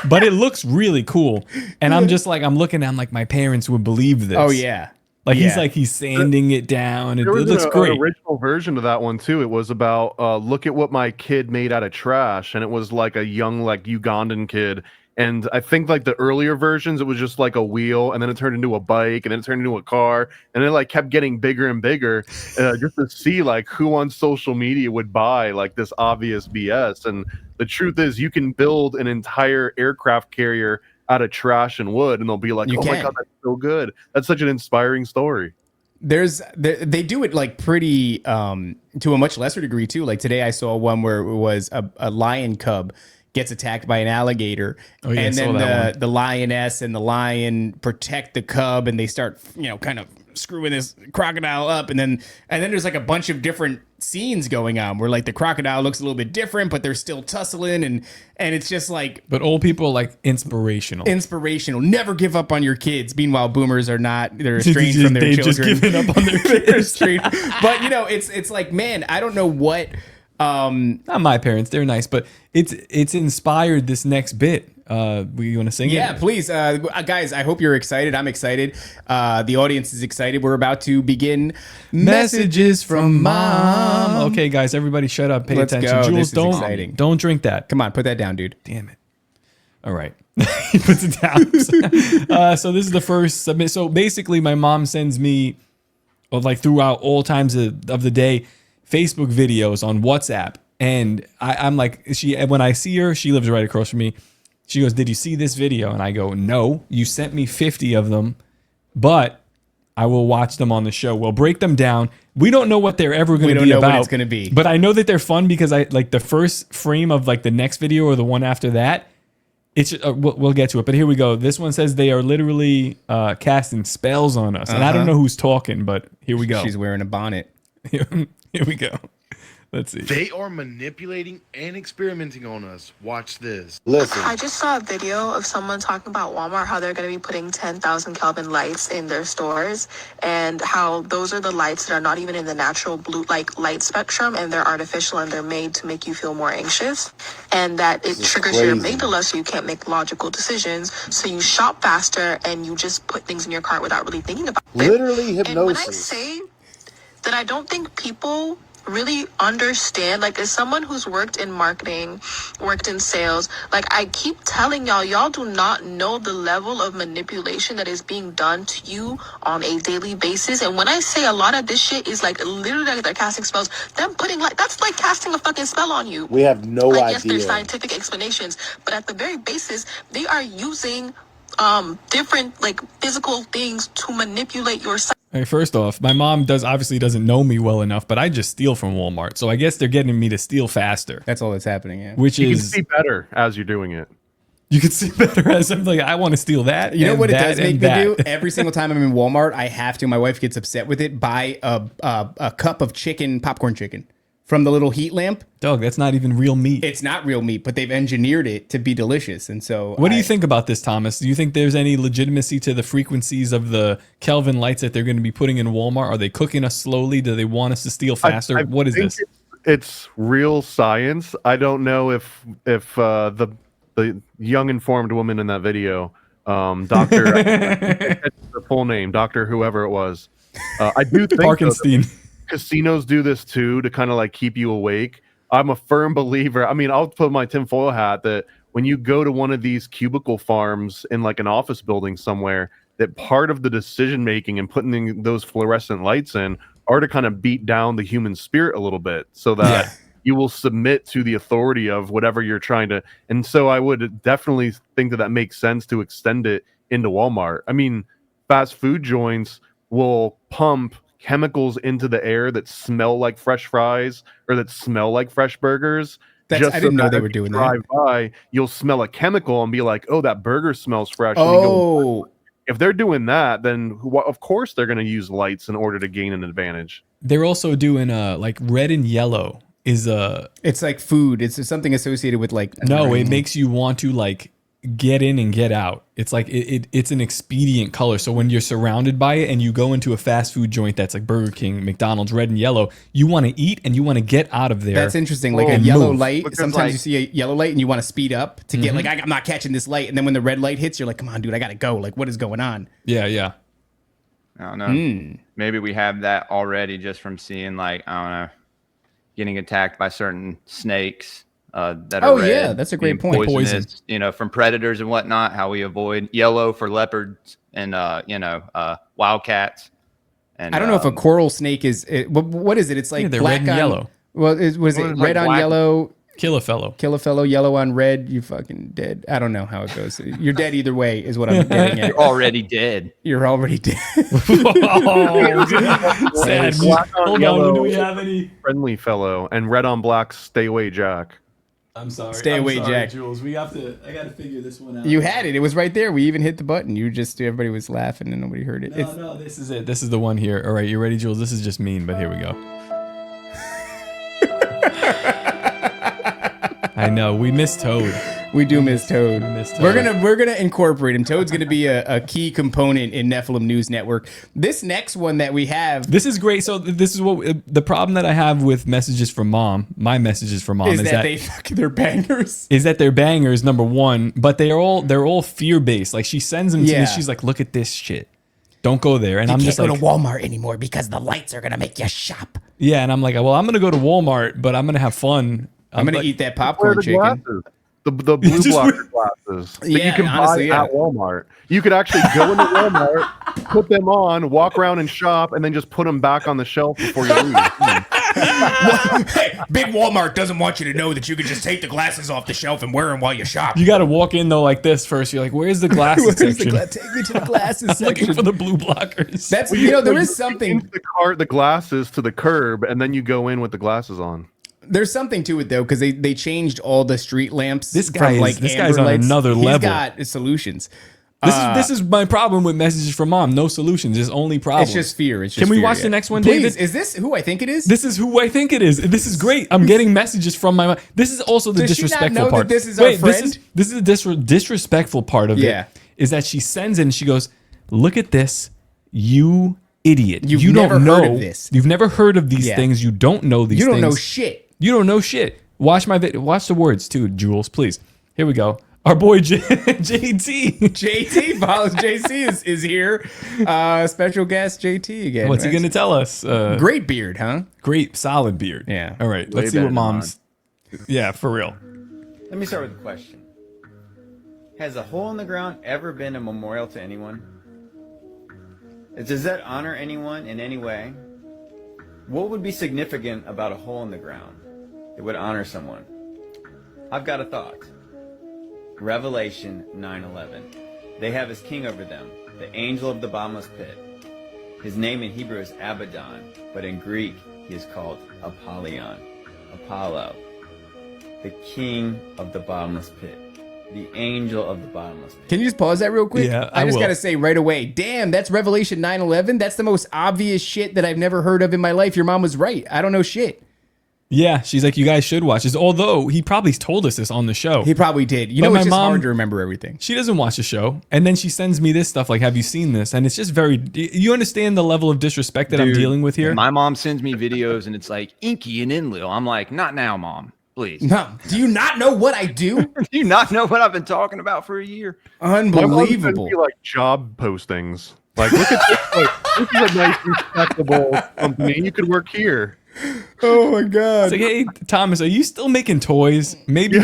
But it looks really cool. And I'm just like, I'm like, my parents would believe this. Oh, yeah. Like, he's sanding it down. It looks great. An original version of that one, too. It was about, look at what my kid made out of trash. And it was like a young, like, Ugandan kid. And I think, like, the earlier versions, it was just like a wheel. And then it turned into a bike. And then it turned into a car. And it, like, kept getting bigger and bigger just to see, like, who on social media would buy, like, this obvious BS. And the truth is, you can build an entire aircraft carrier out of trash and wood, and they'll be like, my God, that's so good. That's such an inspiring story. They do it like pretty to a much lesser degree too. Like today I saw one where it was a lion cub gets attacked by an alligator, and then the lioness and the lion protect the cub, and they start kind of screwing this crocodile up, and then there's like a bunch of different scenes going on where like the crocodile looks a little bit different, but they're still tussling, and it's just like. But old people are like inspirational. Never give up on your kids. Meanwhile, boomers are not. They're estranged from their children. Just giving up on their kids. But it's like, man, I don't know what. Not my parents. They're nice, but it's inspired this next bit. We want to sing it? Yeah, please. Guys, I hope you're excited. I'm excited. The audience is excited. We're about to begin Messages from Mom. Okay, guys, everybody shut up. Pay attention. Go. Jules, Exciting. don't drink that. Come on, put that down, dude. Damn it. All right. He puts it down. So this is the first submit. So basically, my mom sends me, like throughout all times of the day, Facebook videos on WhatsApp. And I'm like, when I see her, she lives right across from me. She goes, "Did you see this video?" And I go, "No, you sent me 50 of them, but I will watch them on the show. We'll break them down. We don't know what they're ever going to be about. We don't know what it's going to be. But I know that they're fun because I like the first frame of like the next video or the one after that. It's we'll get to it. But here we go. This one says they are literally casting spells on us. And I don't know who's talking, but here we go. She's wearing a bonnet. Here we go. Let's see. They are manipulating and experimenting on us. Watch this. Listen. I just saw a video of someone talking about Walmart, how they're going to be putting 10,000 Kelvin lights in their stores, and how those are the lights that are not even in the natural blue light spectrum, and they're artificial, and they're made to make you feel more anxious, and that it triggers your amygdala so you can't make logical decisions, so you shop faster and you just put things in your cart without really thinking about it. Literally hypnosis. And when I say that I don't think people really understand, like as someone who's worked in marketing, worked in sales, like I keep telling y'all do not know the level of manipulation that is being done to you on a daily basis. And when I say a lot of this shit is like literally like they're casting spells, them putting like that's like casting a fucking spell on you. We have no idea. Yes, there's scientific explanations, but at the very basis, they are using different like physical things to manipulate your psyche. Hey, first off, my mom obviously doesn't know me well enough, but I just steal from Walmart. So I guess they're getting me to steal faster. That's all that's happening, yeah. Which you is can see better as you're doing it. You can see better as I'm like, I want to steal that. You know what it does make me do? Every single time I'm in Walmart, I have to. My wife gets upset with it. Buy a cup of popcorn chicken from the little heat lamp. Dog, that's not even real meat. It's not real meat, but they've engineered it to be delicious. And so what do you think about this, Thomas? Do you think there's any legitimacy to the frequencies of the Kelvin lights that they're going to be putting in Walmart? Are they cooking us slowly? Do they want us to steal faster? What is this? It's real science. I don't know if the young informed woman in that video, Dr. her full name, Dr. whoever it was. I do think Parkenstein. Casinos do this too to kind of like keep you awake. I'm a firm believer. I mean, I'll put my tinfoil hat that when you go to one of these cubicle farms in like an office building somewhere, that part of the decision making and putting those fluorescent lights in are to kind of beat down the human spirit a little bit so that you will submit to the authority of whatever you're trying to. And so I would definitely think that makes sense to extend it into Walmart. I mean, fast food joints will pump chemicals into the air that smell like fresh fries or that smell like fresh burgers. I didn't know they were doing that. Drive by, you'll smell a chemical and be like, "Oh, that burger smells fresh." Oh, if they're doing that, then of course they're going to use lights in order to gain an advantage. They're also doing like red and yellow is it's like food. It's something associated with like it makes you want to like get in and get out. It's like it's an expedient color. So when you're surrounded by it and you go into a fast food joint that's like Burger King, McDonald's, red and yellow, you want to eat and you want to get out of there. That's interesting. Like a yellow light. Because sometimes you see a yellow light and you want to speed up to get like, I'm not catching this light. And then when the red light hits, you're like, come on, dude, I got to go. Like, what is going on? Yeah. I don't know. Maybe we have that already just from seeing like, I don't know, getting attacked by certain snakes. That are red, that's a great point. Poison, from predators and whatnot. How we avoid yellow for leopards and wildcats. And I don't know if a coral snake is. What is it? It's like they're black red and yellow. Well, was it red on yellow? Kill a fellow. Yellow on red. You fucking dead. I don't know how it goes. You're dead either way, is what I'm getting at. You're already dead. You're already dead. Sad. Hold on. Do we have any friendly fellow and red on black? Stay away, Jack. I'm sorry. Stay away, Jack. Jules. I got to figure this one out. You had it. It was right there. We even hit the button. Everybody was laughing and nobody heard it. No, this is it. This is the one here. All right, you ready, Jules? This is just mean, but here we go. I know we miss Toad. We do miss Toad. We're gonna incorporate him. Toad's gonna be a key component in Nephilim News Network. This next one that we have. This is great. So this is what the problem that I have with messages from mom. My messages from mom is that they're bangers. Is that they're bangers, number one, but they're all fear based. Like she sends them to me. She's like, look at this shit. Don't go there. And I'm just like, go to Walmart anymore because the lights are gonna make you shop. Yeah, and I'm like, well, I'm gonna go to Walmart, but I'm gonna have fun. I'm gonna eat that popcorn chicken. Glasses? The blue blocker glasses that you can buy at Walmart. You could actually go into Walmart, put them on, walk around and shop, and then just put them back on the shelf before you leave. Hey, big Walmart doesn't want you to know that you can just take the glasses off the shelf and wear them while you shop. You got to walk in though like this first. You're like, "Where's the glasses section? Take me to the glasses section." Looking for the blue blockers. That's there is something. The glasses to the curb, and then you go in with the glasses on. There's something to it though, because they changed all the street lamps. This guy's on another level. He's got solutions. This is my problem with messages from mom. No solutions. There's only problems. It's just fear. Can we watch the next one, Please, David? Is this who I think it is? This is who I think it is. This is great. I'm getting messages from my mom. This is also the disrespectful she not know part. That this is our friend? This is the disrespectful part of it. Is that she sends it and she goes, "Look at this, you idiot. You don't know heard of this. You've never heard of these things. You don't know these things. You don't know shit. You don't know shit." Watch my video. Watch the words too, Jules, please. Here we go. Our boy JT. JT follows. JC is here. Special guest JT again. What's he going to tell us? Great beard, huh? Great solid beard. Yeah. All right. Let's see what mom's. Yeah, for real. Let me start with a question. Has a hole in the ground ever been a memorial to anyone? Does that honor anyone in any way? What would be significant about a hole in the ground that would honor someone? I've got a thought. Revelation 9:11. They have his king over them, the angel of the bottomless pit. His name in Hebrew is Abaddon, but in Greek he is called Apollyon, Apollo, the king of the bottomless pit, the angel of the bottomless pit. Can you just pause that real quick? Yeah, I just got to say right away, damn, that's Revelation 9:11. That's the most obvious shit that I've never heard of in my life. Your mom was right. I don't know shit. Yeah, she's like, you guys should watch this. Although he probably told us this on the show. He probably did. You know, it's just hard to remember everything. She doesn't watch the show, and then she sends me this stuff like, "Have you seen this?" And it's just very. You understand the level of disrespect that I'm dealing with here? My mom sends me videos, and it's like Inky and Enlil. I'm like, not now, Mom. Please. No. Do you not know what I do? Do you not know what I've been talking about for a year? Unbelievable. Like job postings. Like, look at this. Like, this is a nice, respectable company. You could work here. Oh my God. It's like, hey, Thomas, are you still making toys? Maybe.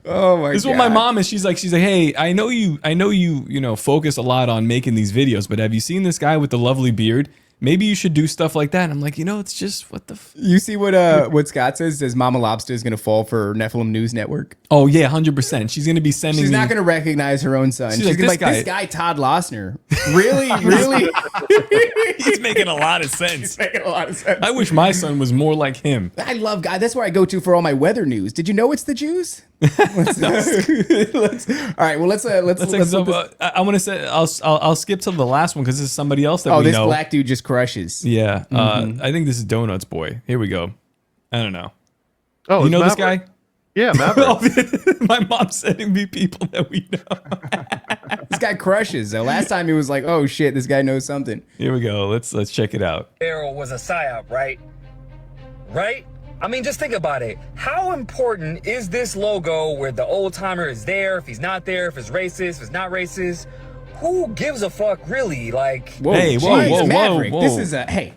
Oh my God. This is what my mom is. She's like, hey, I know you focus a lot on making these videos, but have you seen this guy with the lovely beard? Maybe you should do stuff like that. And I'm like, it's just what the. You see what Scott says? Says Mama Lobster is going to fall for Nephilim News Network. Oh yeah, 100%. She's going to be sending. She's not going to recognize her own son. She's like, this guy Todd Lossner. Really, really. He's making a lot of sense. He's making a lot of sense. I wish my son was more like him. I love God. That's where I go to for all my weather news. Did you know it's the Jews? All right. Well, let's I want to say I'll skip to the last one because this is somebody else that we know. This black dude just crushes. Yeah. I think this is Donuts Boy. Here we go. I don't know. Oh, you know Maverick. this guy? Yeah, Maverick. My mom's sending me people that we know. This guy crushes. So last time he was like, "Oh shit, this guy knows something." Here we go. Let's check it out. Arrow was a psyop, right? Right? I mean, just think about it. How important is this logo where the old timer is there? If he's not there, if it's racist, if it's not racist, who gives a fuck, really? Like, whoa, Maverick. This is hey.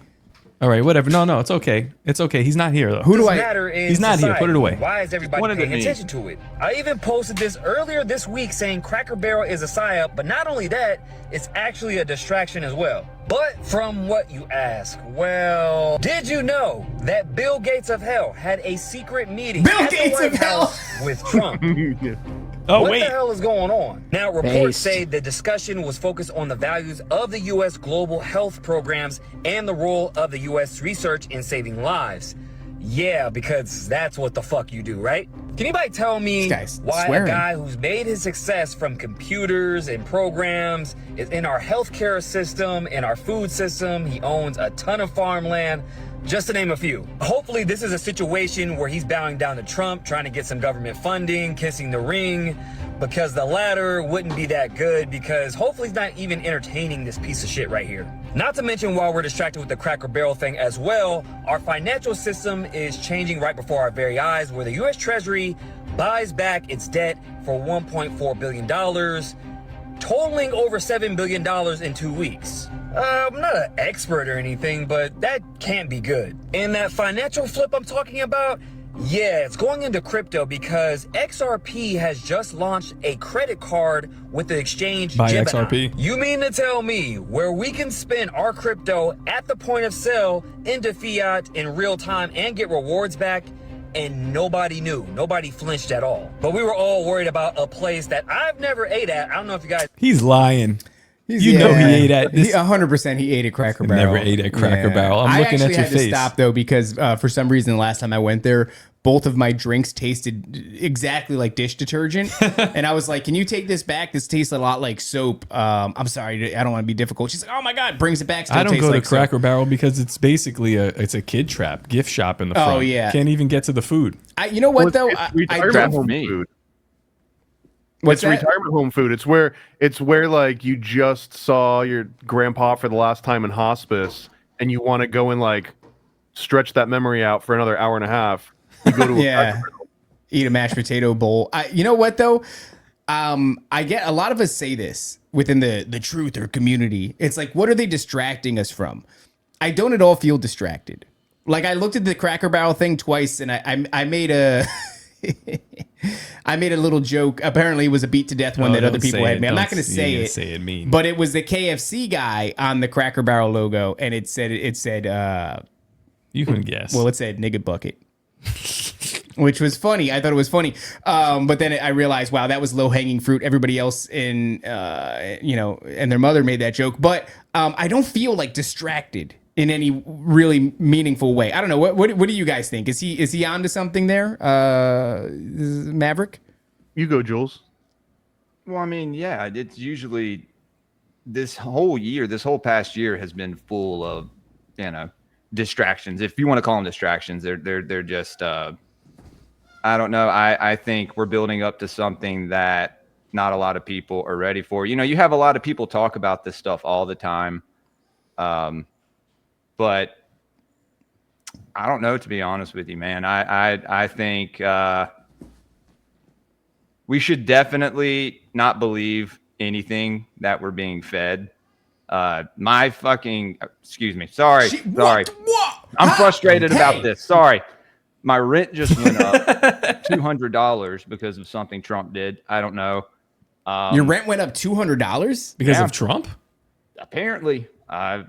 All right, whatever. No, it's okay. It's okay. He's not here though. He's not here. Put it away. Why is everybody paying attention to it? I even posted this earlier this week saying Cracker Barrel is a psyop, but not only that, it's actually a distraction as well. But from what you ask, well, did you know that Bill Gates of Hell had a secret meeting at the White House with Trump? What the hell is going on? Now, reports say the discussion was focused on the values of the U.S. global health programs and the role of the U.S. research in saving lives. Yeah, because that's what the fuck you do, right? Can anybody tell me why a guy who's made his success from computers and programs is in our healthcare system, in our food system, he owns a ton of farmland, just to name a few. Hopefully this is a situation where he's bowing down to Trump, trying to get some government funding, kissing the ring, because the latter wouldn't be that good, because hopefully he's not even entertaining this piece of shit right here. Not to mention, while we're distracted with the Cracker Barrel thing as well, our financial system is changing right before our very eyes, where the U.S. Treasury buys back its debt for $1.4 billion, totaling over $7 billion in 2 weeks. I'm not an expert or anything, but that can't be good. And that financial flip I'm talking about, yeah, it's going into crypto because XRP has just launched a credit card with the exchange Gemini. XRP. You mean to tell me where we can spend our crypto at the point of sale into fiat in real time and get rewards back? And nobody knew. Nobody flinched at all. But we were all worried about a place that I've never ate at. I don't know if you guys... He's lying. He ate at this. 100% he ate at Cracker Barrel. Never ate at Cracker Barrel. I'm looking at your face. I actually had to stop though because for some reason the last time I went there, both of my drinks tasted exactly like dish detergent, and I was like, "Can you take this back? This tastes a lot like soap." I'm sorry, I don't want to be difficult. She's like, "Oh my god," brings it back. Still I don't tastes go like to Cracker soap. Barrel because it's basically it's a kid trap, gift shop in the front. Oh yeah, can't even get to the food. You know what though? I don't for me. It's retirement home food. It's where like you just saw your grandpa for the last time in hospice, and you want to go and like stretch that memory out for another hour and a half. You go to eat a mashed potato bowl. You know what though? I get a lot of us say this within the truth or community. It's like, what are they distracting us from? I don't at all feel distracted. Like I looked at the Cracker Barrel thing twice, and I made a. I made a little joke. Apparently, it was a beat to death one that other people had made. I'm not going to say it. Say it mean. But it was the KFC guy on the Cracker Barrel logo, and it said you can guess. Well, it said nigga bucket, which was funny. I thought it was funny. But then I realized, wow, that was low hanging fruit. Everybody else and their mother made that joke. But I don't feel like distracted in any really meaningful way. I don't know. What do you guys think? Is he onto something there? Maverick? You go, Jules. Well, I mean, yeah, it's usually this whole past year has been full of distractions. If you want to call them distractions, they're just I don't know. I think we're building up to something that not a lot of people are ready for. You have a lot of people talk about this stuff all the time, but I don't know, to be honest with you, man. I think we should definitely not believe anything that we're being fed. Excuse me. Sorry. I'm frustrated about this. Sorry. My rent just went up $200 because of something Trump did. I don't know. Your rent went up $200 because of Trump? Apparently. I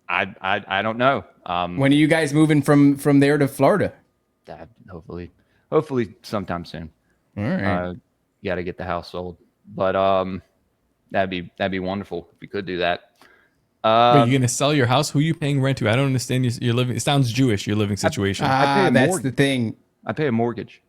don't know. When are you guys moving from there to Florida? Hopefully sometime soon. All right. Got to get the house sold, but that'd be wonderful if we could do that. Wait, you're gonna sell your house? Who are you paying rent to? I don't understand your living. It sounds Jewish. Your living situation. That's the thing. I pay a mortgage.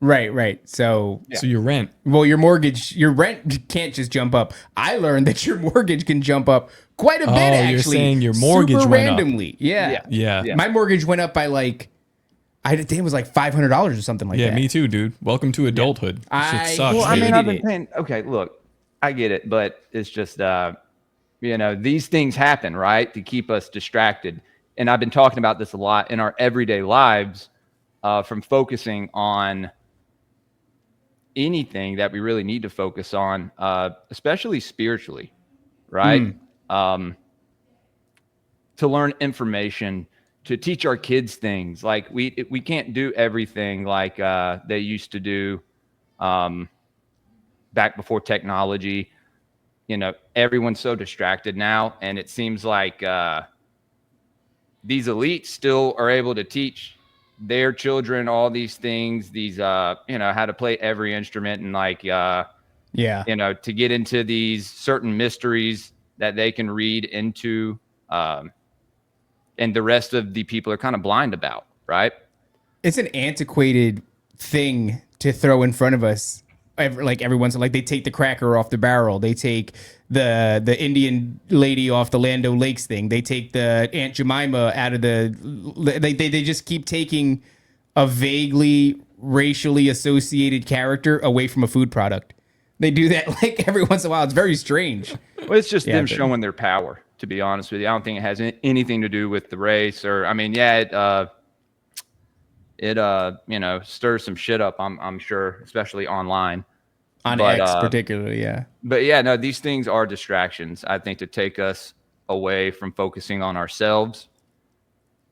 Right. So your rent. Well, your rent can't just jump up. I learned that your mortgage can jump up quite a bit. Actually, you're saying your mortgage super went randomly. Up. Yeah. My mortgage went up by I think it was like $500 or something like that. Yeah, me too, dude. Welcome to adulthood. Shit sucks. Well, I've been paying. Okay, look, I get it, but it's just these things happen, right, to keep us distracted. And I've been talking about this a lot in our everyday lives, from focusing on anything that we really need to focus on, especially spiritually, right? To learn information, to teach our kids things. Like we can't do everything like they used to do back before technology. Everyone's so distracted now, and it seems like these elites still are able to teach their children all these things, how to play every instrument, and to get into these certain mysteries that they can read into, and the rest of the people are kind of blind about, right? It's an antiquated thing to throw in front of us. Every once in they take the cracker off the barrel. They take the Indian lady off the Land O'Lakes thing. They take the Aunt Jemima out of they just keep taking a vaguely racially associated character away from a food product. They do that every once in a while. It's very strange. Well, it's just them showing their power, to be honest with you. I don't think it has anything to do with the race it stirs some shit up, I'm sure, especially online. On X particularly, yeah. But these things are distractions, I think, to take us away from focusing on ourselves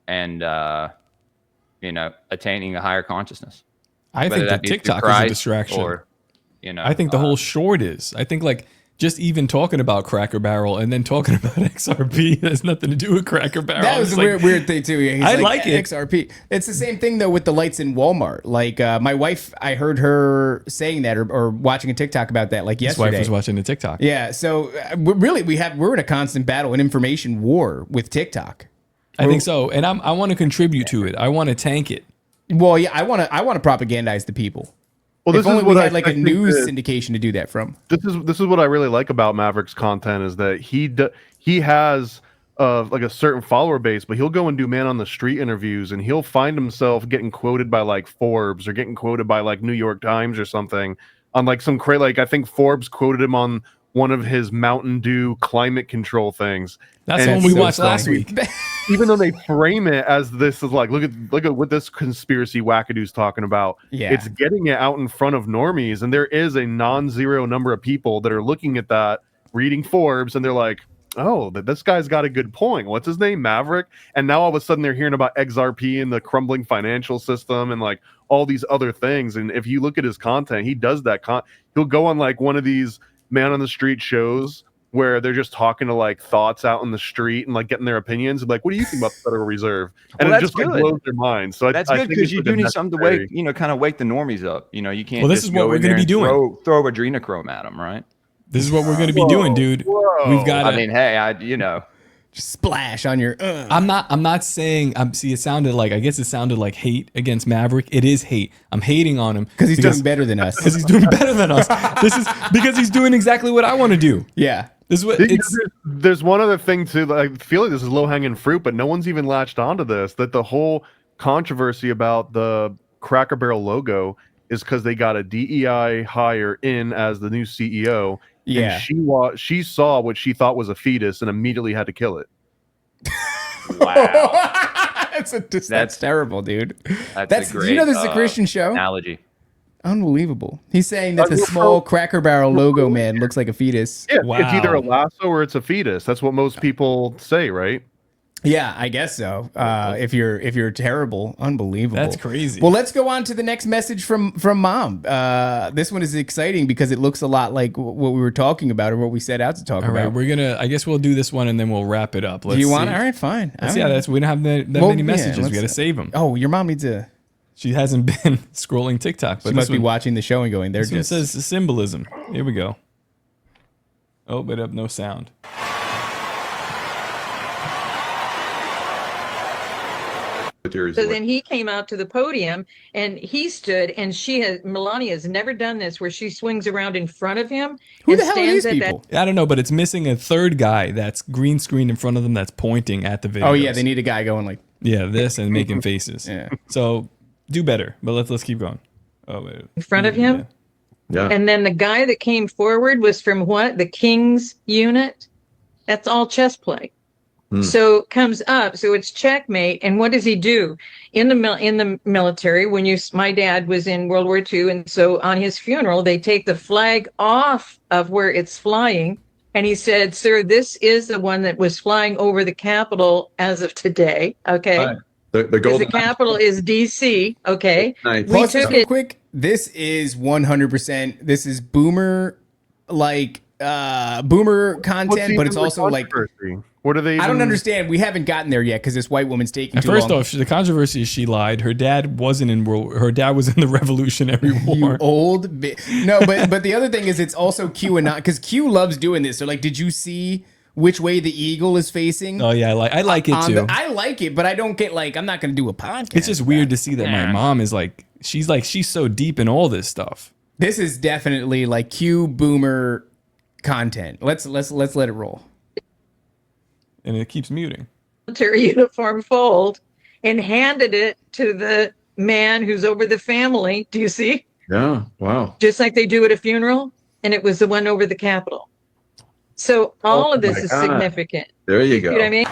and attaining a higher consciousness. I think that TikTok is a distraction. Or, I think the whole short is. I think just even talking about Cracker Barrel and then talking about XRP has nothing to do with Cracker Barrel. That was a weird thing too. Yeah, I like it. XRP. It's the same thing though with the lights in Walmart. My wife, I heard her saying that or watching a TikTok about that yesterday. His wife was watching the TikTok. Yeah. So we're in a constant battle, an information war with TikTok. I think so, and I want to contribute to it. I want to tank it. Well, yeah, I want to propagandize the people. Well, if only we had a news syndication to do that from. This is what I really like about Maverick's content is that he has a certain follower base, but he'll go and do man on the street interviews, and he'll find himself getting quoted by Forbes or getting quoted by New York Times or something on some crazy. I think Forbes quoted him on one of his Mountain Dew climate control things. That's the one we watched last week. Even though they frame it as this is look at what this conspiracy wackadoo's talking about. Yeah. It's getting it out in front of normies, and there is a non-zero number of people that are looking at that, reading Forbes, and they're like, oh, this guy's got a good point. What's his name? Maverick. And now all of a sudden they're hearing about XRP and the crumbling financial system and all these other things. And if you look at his content, he does that. He'll go on one of these man on the street shows where they're just talking to thoughts out in the street and getting their opinions and what do you think about the Federal Reserve? And it just blows their mind. So that's good because you do need something to wake kind of wake the normies up. You can't. Well, this is what we're going to be doing. Throw adrenochrome at them, right? This is what we're going to be doing, dude. Whoa. We've got. Just splash on your. I'm not saying. It sounded like hate against Maverick. It is hate. I'm hating on him because he's doing better than us. Because he's doing better than us. This is because he's doing exactly what I want to do. Yeah. This is what there's one other thing too. I feel like this is low hanging fruit, but no one's even latched onto this. That the whole controversy about the Cracker Barrel logo is because they got a DEI hire in as the new CEO. Yeah, and she saw what she thought was a fetus and immediately had to kill it. Wow. That's terrible, dude. That's a great, you know this is a Christian show? Analogy. Unbelievable. He's saying that the small Cracker Barrel logo man looks like a fetus. Yeah, it's either a lasso or it's a fetus. That's what most people say, right? Yeah, I guess so. If you're terrible, unbelievable. That's crazy. Well, let's go on to the next message from Mom. This one is exciting because it looks a lot like what we were talking about or what we set out to talk All right, about. I guguess we'll do this one and then we'll wrap it up. Do you want? All right, fine. We don't have that many messages. We got to save them. Oh, your mom needs a. She hasn't been scrolling TikTok, but she must be watching the show and going, "There." This one says symbolism. Here we go. Oh, but up no sound. So then he came out to the podium and he stood, and Melania has never done this, where she swings around in front of him. Who the hell are these people? I don't know, but it's missing a third guy that's green screen in front of them that's pointing at the video. Oh yeah, they need a guy going like. Yeah, this and making faces. Yeah. So do better, but let's keep going. Oh wait. In front of him. Yeah. And then the guy that came forward was from what? The King's unit. That's all chess play. So comes up, so it's checkmate. And what does he do in the military? My dad was in World War II, and so on his funeral they take the flag off of where it's flying, and he said, "Sir, this is the one that was flying over the Capitol as of today." Okay, the capital is DC. Okay, Nice. We took it quick. This is 100%. This is boomer content, but it's also like. What are they? I don't understand. We haven't gotten there yet because this white woman's taking too first long. off, the controversy is she lied. Her dad wasn't in Her dad was in the Revolutionary War. You old no, but the other thing is it's also QAnon because Q loves doing this. They're like, did you see which way the eagle is facing? Oh yeah, I like it too. I like it, but I don't get I'm not going to do a podcast. It's just weird to see that my mom is she's so deep in all this stuff. This is definitely like Q boomer content. Let's let it roll. And it keeps muting. military uniform fold and handed it to the man who's over the family. Do you see? Yeah. Wow. Just like they do at a funeral, and it was the one over the Capitol. So all of this is significant. There you go. You know what I mean?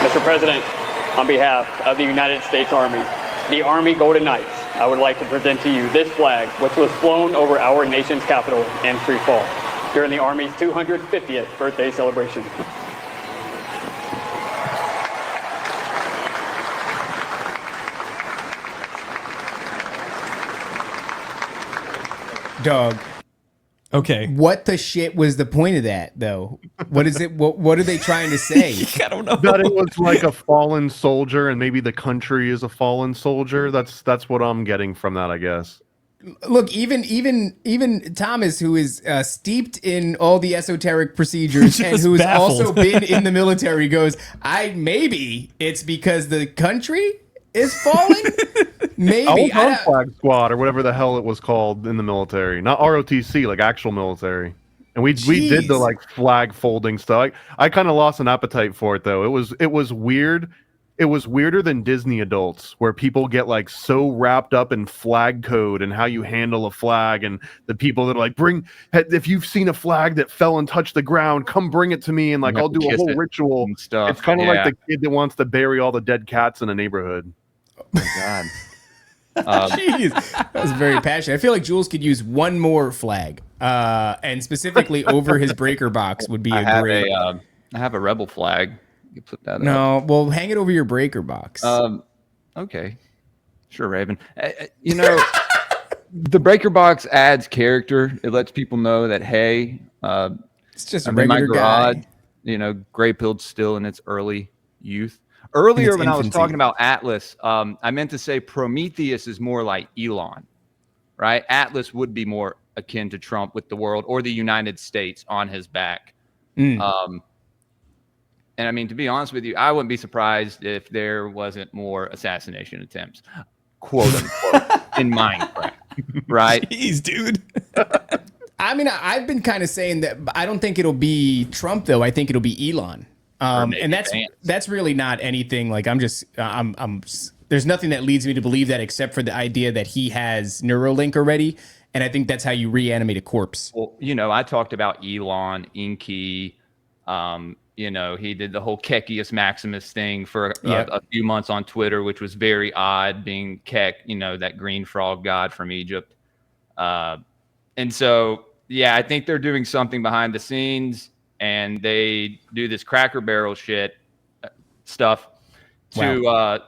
Mr. President, on behalf of the United States Army, the Army Golden Knights, I would like to present to you this flag, which was flown over our nation's capital in free fall during the Army's 250th birthday celebration. Dog. Okay. What the shit was the point of that, though? What is it? What are they trying to say? I don't know. That it was like a fallen soldier, and maybe the country is a fallen soldier. That's what I'm getting from that, I guess. Look, even Thomas, who is steeped in all the esoteric procedures and who's also been in the military, goes, maybe it's because the country is falling. Maybe Flag Squad or whatever the hell it was called in the military, not ROTC, like actual military. And we did the like flag folding stuff. I kind of lost an appetite for it though. It was weird. It was weirder than Disney adults, where people get like so wrapped up in flag code and how you handle a flag, and the people that are like, if you've seen a flag that fell and touched the ground, come bring it to me, and like I'll do a whole ritual and stuff. It's kind of like the kid that wants to bury all the dead cats in a neighborhood. Oh my god. Jeez, that was very passionate. I feel like Jules could use one more flag, and specifically over his breaker box would be great. I have a rebel flag. You put that. No, well, hang it over your breaker box. Okay, sure, Raven. You know, the breaker box adds character. It lets people know that hey, it's just I'm in my garage. guy. gray-pilled still in its early youth. Earlier, when I was talking about Atlas, I meant to say Prometheus is more like Elon, right? Atlas would be more akin to Trump with the world or the United States on his back. And I mean, to be honest with you, I wouldn't be surprised if there wasn't more assassination attempts, quote unquote, in Minecraft, right? Jeez, dude. I mean, I've been kind of saying that I don't think it'll be Trump, though. I think it'll be Elon. And that's really not anything like there's nothing that leads me to believe that except for the idea that he has Neuralink already. And I think that's how you reanimate a corpse. Well, I talked about Elon, Inky. He did the whole Kekius Maximus thing for a few months on Twitter, which was very odd, being Kek, that green frog god from Egypt. And so, yeah, I think they're doing something behind the scenes, and they do this Cracker Barrel stuff to,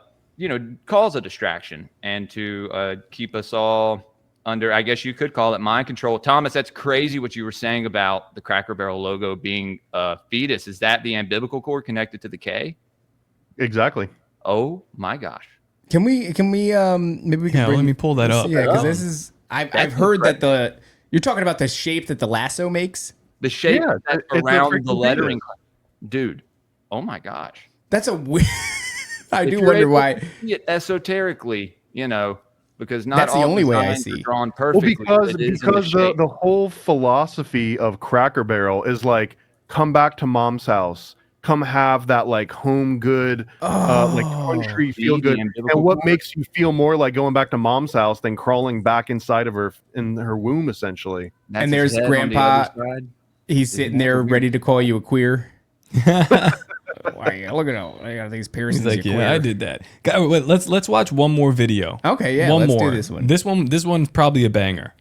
cause a distraction and to keep us all under, I guess you could call it, mind control. Thomas, that's crazy what you were saying about the Cracker Barrel logo being a fetus. Is that the umbilical cord connected to the K? Exactly. Oh my gosh. Can we maybe we can let me pull that up. Yeah, because this is I've heard that you're talking about the shape that the lasso makes. The shape that's around the lettering. Dude, oh my gosh. That's a weird. I do wonder why. See it esoterically, because not that's all the only way I designs see. are drawn perfectly. Well, because the whole philosophy of Cracker Barrel is like, come back to mom's house, come have that like home good, like country feel good. And what makes you feel more like going back to mom's house than crawling back inside of her in her womb, essentially? And there's Grandpa. He's sitting there ready to call you a queer. Why? Look at all. I got these piercings. He's like, yeah, I did that. Wait, let's watch one more video. Okay, yeah, let's do this one. This one's probably a banger.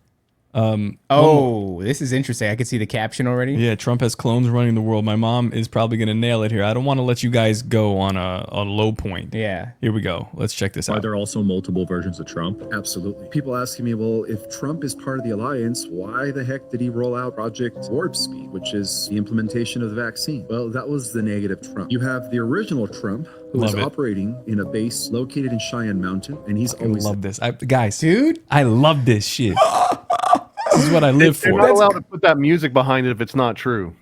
This is interesting. I can see the caption already. Yeah, Trump has clones running the world. My mom is probably going to nail it here. I don't want to let you guys go on a low point. Yeah. Here we go. Let's check this out. Are there also multiple versions of Trump? Absolutely. People asking me, well, if Trump is part of the alliance, why the heck did he roll out Project Warp Speed, which is the implementation of the vaccine? Well, that was the negative Trump. You have the original Trump, who is operating in a base located in Cheyenne Mountain, and he's always love this. Guys, dude, I love this shit. This is what I live for. You're not allowed to put that music behind it if it's not true.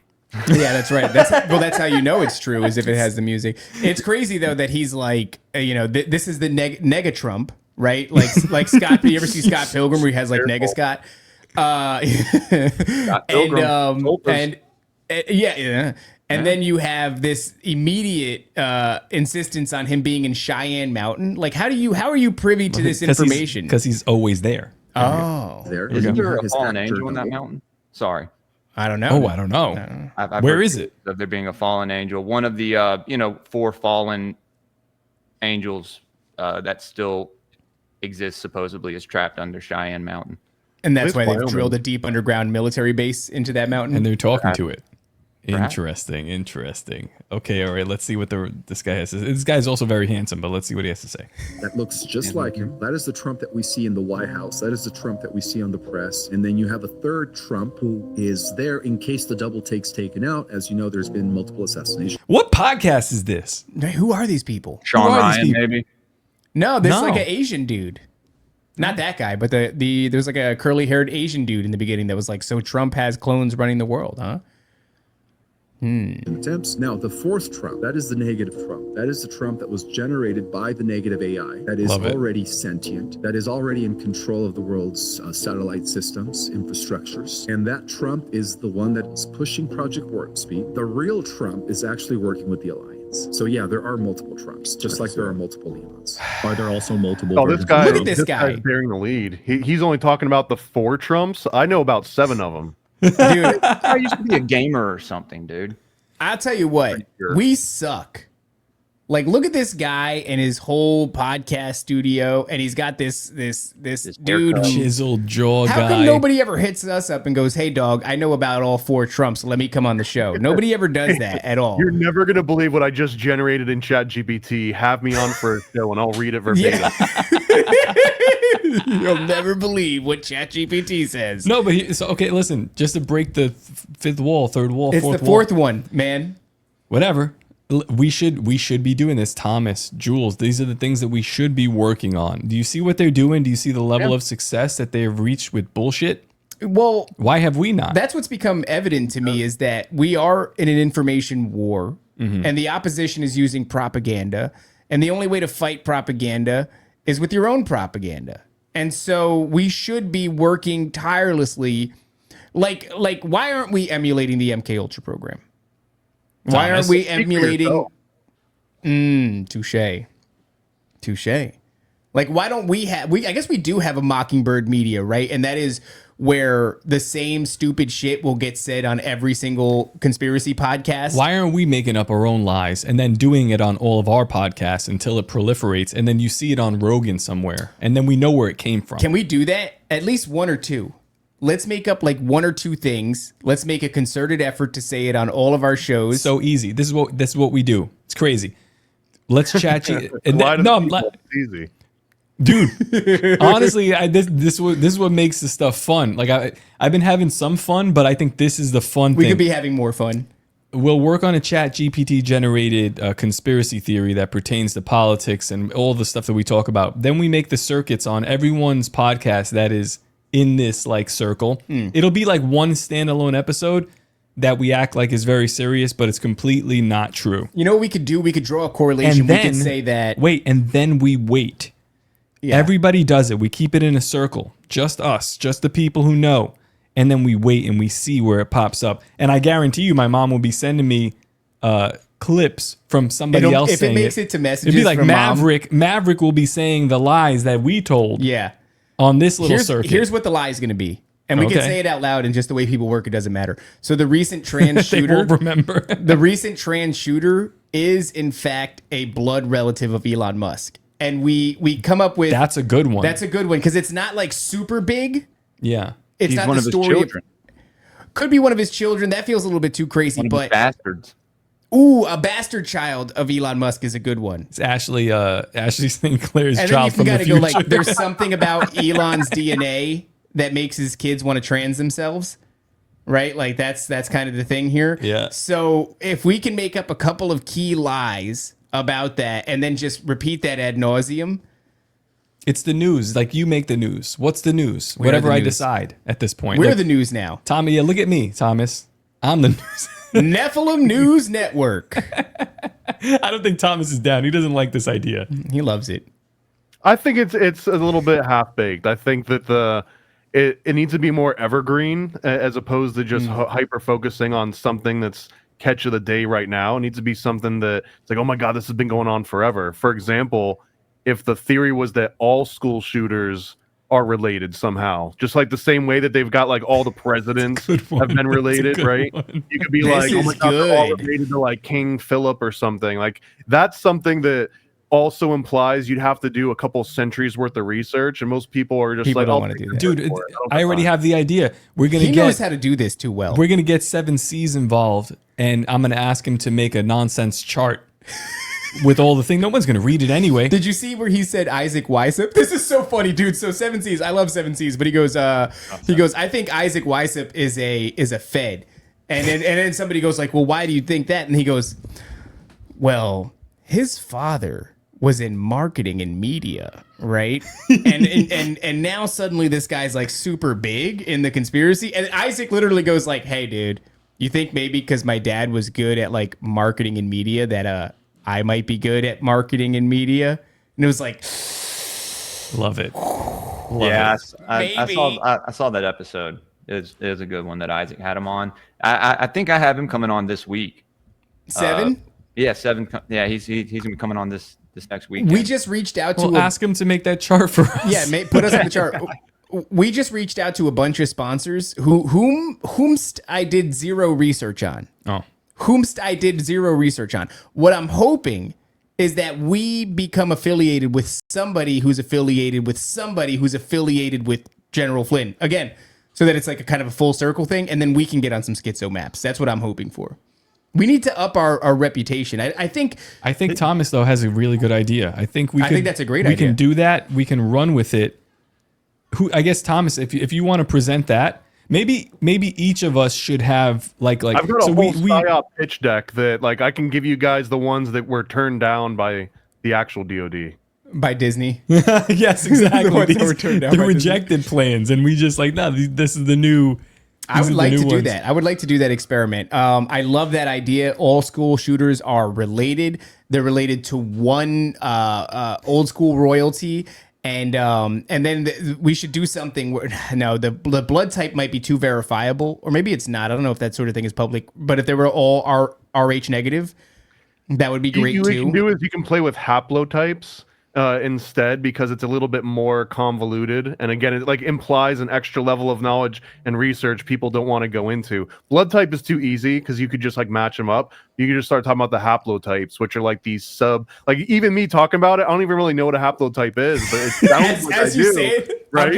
Yeah, that's right. That's how you know it's true, is if it has the music. It's crazy though that he's like, this is the nega Trump, right? Like Scott. You ever see Scott Pilgrim where he has like nega Scott? Scott Pilgrim. And then you have this immediate insistence on him being in Cheyenne Mountain. Like, how are you privy to this information? Because he's always there. Oh, isn't there a fallen angel in that mountain? Sorry, I don't know. Oh, I don't know. Where is it? Of there being a fallen angel, one of the 4 fallen angels that still exists supposedly is trapped under Cheyenne Mountain, and that's why they've drilled a deep underground military base into that mountain, and they're talking to it. Interesting. Okay, all right. Let's see what this guy has to say. This guy's also very handsome, but let's see what he has to say. That looks just like him. That is the Trump that we see in the White House. That is the Trump that we see on the press. And then you have a third Trump who is there in case the double take's taken out. As you know, there's been multiple assassinations. What podcast is this? Who are these people? Sean Ryan, maybe? No, this is like an Asian dude. Not that guy, but there's like a curly-haired Asian dude in the beginning that was like, so Trump has clones running the world, huh? Attempts. Now, the fourth Trump, that is the negative Trump. That is the Trump that was generated by the negative AI, that is already sentient, that is already in control of the world's satellite systems, infrastructures. And that Trump is the one that is pushing Project Warp Speed. The real Trump is actually working with the alliance. So yeah, there are multiple Trumps, just like there are multiple Elons. Are there also multiple? Oh, this guy! Look at this guy bearing the lead. He's only talking about the 4 Trumps. I know about 7 of them. Dude, I used to be a gamer or something, dude. I'll tell you what, we suck. Like, look at this guy and his whole podcast studio, and he's got this dude, chiseled jaw guy. How come nobody ever hits us up and goes, "Hey, dog, I know about all 4 Trumps. Let me come on the show." Nobody ever does that at all. You're never gonna believe what I just generated in ChatGPT. Have me on for a show, and I'll read it verbatim. Yeah. You'll never believe what ChatGPT says. No, but okay, listen, just to break the 5th wall, 3rd wall, it's 4th the 4th one, man. whatever. We should be doing this. Thomas, Jules, these are the things that we should be working on. Do you see what they're doing? Do you see the level of success that they have reached with bullshit? Well, why have we not? That's what's become evident to me is that we are in an information war, and the opposition is using propaganda, and the only way to fight propaganda is with your own propaganda. And so we should be working tirelessly. Like why aren't we emulating the MK Ultra program? Why aren't we emulating? Touche. Like, why don't we have? I guess we do have a Mockingbird Media, right? And that is where the same stupid shit will get said on every single conspiracy podcast. Why aren't we making up our own lies and then doing it on all of our podcasts until it proliferates, and then you see it on Rogan somewhere, and then we know where it came from? Can we do that? At least one or two. Let's make up like one or two things. Let's make a concerted effort to say it on all of our shows. So easy. This is what we do. It's crazy. Let's chat. Easy. Dude, honestly, this is what makes this stuff fun. Like I've been having some fun, but I think this is the fun thing. We could be having more fun. We'll work on a chat GPT generated conspiracy theory that pertains to politics and all the stuff that we talk about. Then we make the circuits on everyone's podcast that is in this like circle. It'll be like one standalone episode that we act like is very serious, but it's completely not true. You know what we could do? We could draw a correlation. And then, we could say that. And then we wait. Yeah. Everybody does it. We keep it in a circle. Just us, just the people who know. And then we wait and we see where it pops up. And I guarantee you my mom will be sending me clips from somebody else saying it. If it makes it to messages it'd be like from Maverick. Mom. Maverick will be saying the lies that we told. Yeah. On this little circuit. Here's what the lie is going to be. And we can say it out loud, and just the way people work, it doesn't matter. So the recent trans shooter, won't remember. The recent trans shooter is in fact a blood relative of Elon Musk. And we come up with that's a good one. That's a good one because it's not like super big. Yeah, it's He's not one the of his story. children. Could be one of his children. That feels a little bit too crazy. One of his but bastards. Ooh, a bastard child of Elon Musk is a good one. It's Ashley Sinclair's and child then you from the gotta go future. like, there's something about Elon's DNA that makes his kids want to trans themselves, right? Like that's kind of the thing here. Yeah. So if we can make up a couple of key lies about that and then just repeat that ad nauseum. It's the news. Like you make the news. What's the news? Whatever I decide at this point. We're the news now. Tommy, yeah, look at me, Thomas. I'm the news. Nephilim News Network. I don't think Thomas is down. He doesn't like this idea. He loves it. I think it's a little bit half baked. I think that it needs to be more evergreen as opposed to just hyper focusing on something that's catch of the day right now. It needs to be something that it's like, oh my God, this has been going on forever. For example, if the theory was that all school shooters are related somehow, just like the same way that they've got like all the presidents have been related, right? You could be like, oh my God, they're all related to like King Philip or something. Like that's something that also implies you'd have to do a couple centuries worth of research, and most people are just don't want to do that. Dude, I already have the idea. He knows how to do this too well. We're gonna get 7Cs involved, and I'm gonna ask him to make a nonsense chart with all the things. No one's gonna read it anyway. Did you see where he said Isaac Weishaupt? This is so funny, dude. So 7Cs, I love 7Cs, but he goes, I think Isaac Weishaupt is a Fed, and then somebody goes like, well, why do you think that? And he goes, well, his father was in marketing and media, right? and now suddenly this guy's like super big in the conspiracy. And Isaac literally goes like, hey, dude, you think maybe because my dad was good at like marketing and media that I might be good at marketing and media? And it was like, love it. I saw that episode. It was a good one that Isaac had him on. I think I have him coming on this week. 7? Yeah, 7. Yeah, he's gonna be coming on this next week. We just reached out to ask him to make that chart for us. Yeah, put us on the chart. We just reached out to a bunch of sponsors whomst I did zero research on. Oh. Whomst I did zero research on. What I'm hoping is that we become affiliated with somebody who's affiliated with somebody who's affiliated with General Flynn. Again, so that it's like a kind of a full circle thing, and then we can get on some schizo maps. That's what I'm hoping for. We need to up our reputation. I think Thomas though has a really good idea. I think that's a great idea. We can do that. We can run with it. I guess Thomas, if you want to present that, Maybe each of us should have like I've got a whole psyop pitch deck that like I can give you guys the ones that were turned down by the actual DoD. By Disney. Yes, exactly. The ones that were turned down the by rejected plans, and we just like, no, this is the new. I would like to do that. I would like to do that experiment. I love that idea. All school shooters are related. They're related to one old school royalty. And then we should do something where, no, the blood type might be too verifiable, or maybe it's not. I don't know if that sort of thing is public, but if they were all Rh negative, that would be great too. What you can do is you can play with haplotypes instead, because it's a little bit more convoluted, and again it like implies an extra level of knowledge and research people don't want to go into. Blood type is too easy because you could just like match them up. You can just start talking about the haplotypes, which are like these like even me talking about it, I don't even really know what a haplotype is, but it sounds as you say it, right?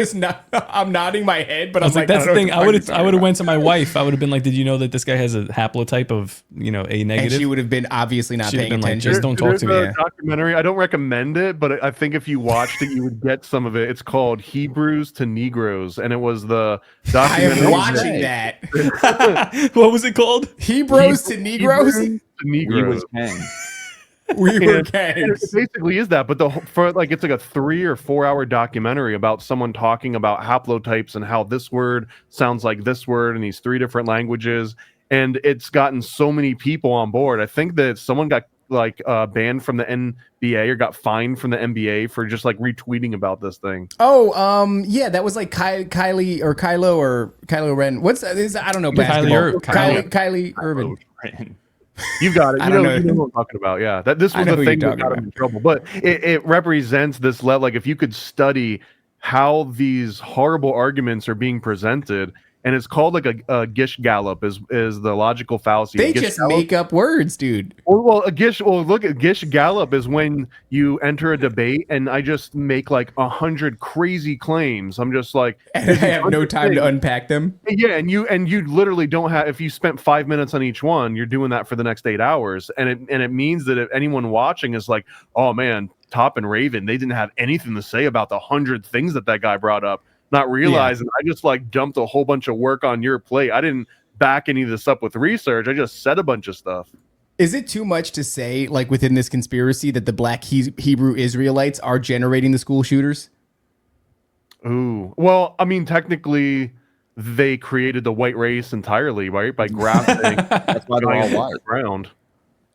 I'm nodding my head, but I was like, that's the thing. I would have went to my wife. I would have been like, did you know that this guy has a haplotype of A negative? And she would have been obviously not paying attention. Like, just don't talk to me. There's a documentary. I don't recommend it, but I think if you watched it, you would get some of it. It's called Hebrews to Negroes, and it was the documentary. I am watching that. What was it called? Hebrews to Negroes? Negroes. We were gangs. It basically is that, but it's like a 3 or 4 hour documentary about someone talking about haplotypes and how this word sounds like this word in these 3 different languages, and it's gotten so many people on board. I think that someone got like banned from the NBA or got fined from the NBA for just like retweeting about this thing. Oh, yeah, that was like Kylie or Kylo or Kylo Ren. What's that? I don't know. Basketball. Kylie Urban. You got it. You know what I'm talking about. Yeah, this was the thing that got him in trouble. But it represents this level. Like if you could study how these horrible arguments are being presented. And it's called like a Gish Gallop is the logical fallacy. They just make up words, dude. Look at Gish Gallop is when you enter a debate and I just make like 100 crazy claims. I'm just like, and I have no time to unpack them. Yeah, and you literally don't have. If you spent 5 minutes on each one, you're doing that for the next 8 hours, and it means that if anyone watching is like, oh man, Top and Raven, they didn't have anything to say about the 100 things that guy brought up. Not realizing I just like dumped a whole bunch of work on your plate. I didn't back any of this up with research. I just said a bunch of stuff. Is it too much to say, like within this conspiracy, that the Black Hebrew Israelites are generating the school shooters? Ooh, well, I mean, technically, they created the white race entirely, right? By grafting. That's why they're all white. Around.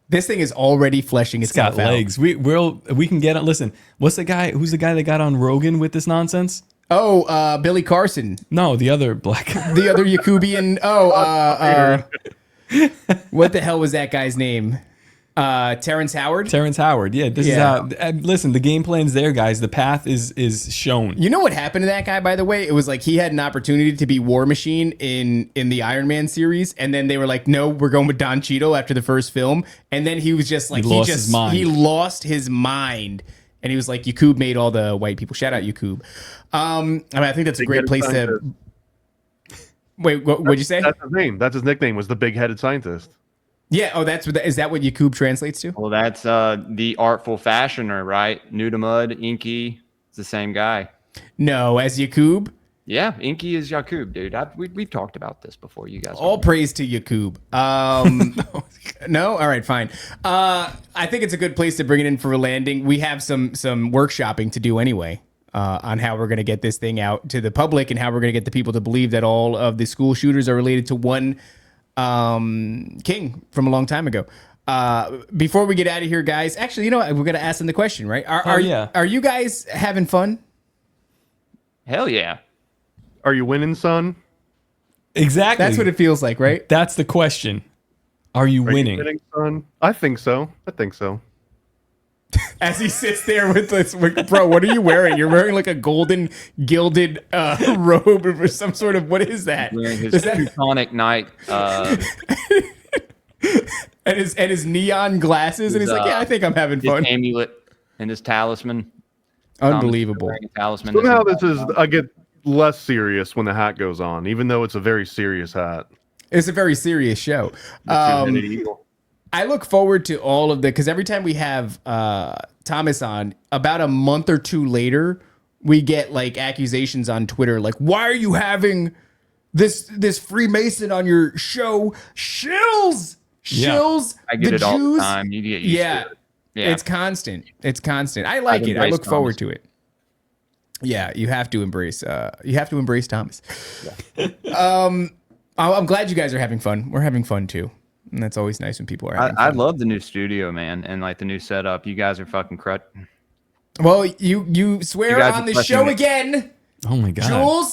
This thing is already fleshing itself got legs. Out. We can get it. Listen, what's the guy? Who's the guy that got on Rogan with this nonsense? Oh, Billy Carson. No, the other black. The other Yakubian. What the hell was that guy's name? Terrence Howard. Terrence Howard. Yeah, this is how. Listen, the game plan's there, guys. The path is shown. You know what happened to that guy, by the way? It was like he had an opportunity to be War Machine in the Iron Man series, and then they were like, "No, we're going with Don Cheadle" after the first film, and then he was just like, he lost his mind. And he was like, Yakub made all the white people. Shout out Yakub. I mean, I think that's a great place to. Wait, what'd you say? That's his name. That's his nickname. Was the big-headed scientist. Yeah. Oh, is that what Yakub translates to? Well, that's the artful fashioner, right? New to mud, Inky. It's the same guy. No, as Yakub. Yeah, Inky is Yakub, dude. We've talked about this before. You guys. All praise to Yakub. No, all right, fine. I think it's a good place to bring it in for a landing. We have some workshopping to do anyway on how we're going to get this thing out to the public and how we're going to get the people to believe that all of the school shooters are related to one king from a long time ago. Before we get out of here, guys, actually, you know what? We're going to ask them the question, right? Are you guys having fun? Hell yeah. Are you winning, son? Exactly. That's what it feels like, right? That's the question. Are you winning? You winning, son? I think so. As he sits there with this, bro, what are you wearing? You're wearing like a golden gilded robe or some sort of, what is that? Wearing his Teutonic Knight. And his neon glasses, and he's like, yeah, I think I'm having fun. His amulet and his talisman. Unbelievable. Talisman. Somehow I get less serious when the hat goes on, even though it's a very serious hat. It's a very serious show. I look forward to all of because every time we have Thomas on, about a month or two later, we get like accusations on Twitter, like, why are you having this Freemason on your show shills I get the it all Jews. the time. You get used to it. Yeah. It's constant. I like it. I look forward to it. Yeah, you have to embrace Thomas. I'm glad you guys are having fun. We're having fun too. And that's always nice when people are having fun. I love the new studio, man, and like the new setup. You guys are fucking crud. Well, you swear on the show again. Oh my God.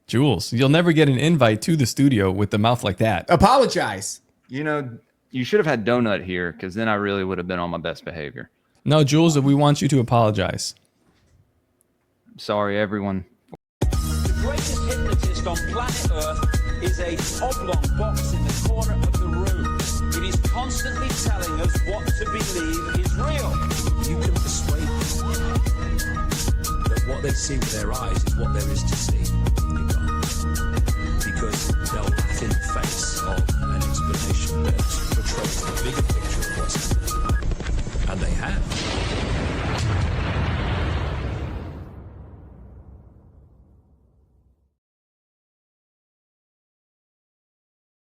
Jules, you'll never get an invite to the studio with the mouth like that. Apologize. You know, you should have had Donut here, because then I really would have been on my best behavior. No, Jules, we want you to apologize. Sorry, everyone. The greatest hypnotist on planet Earth is a oblong box in the corner of the room. It is constantly telling us what to believe is real. You can persuade them that what they see with their eyes is what there is to see. You can't. Because they'll laugh in the face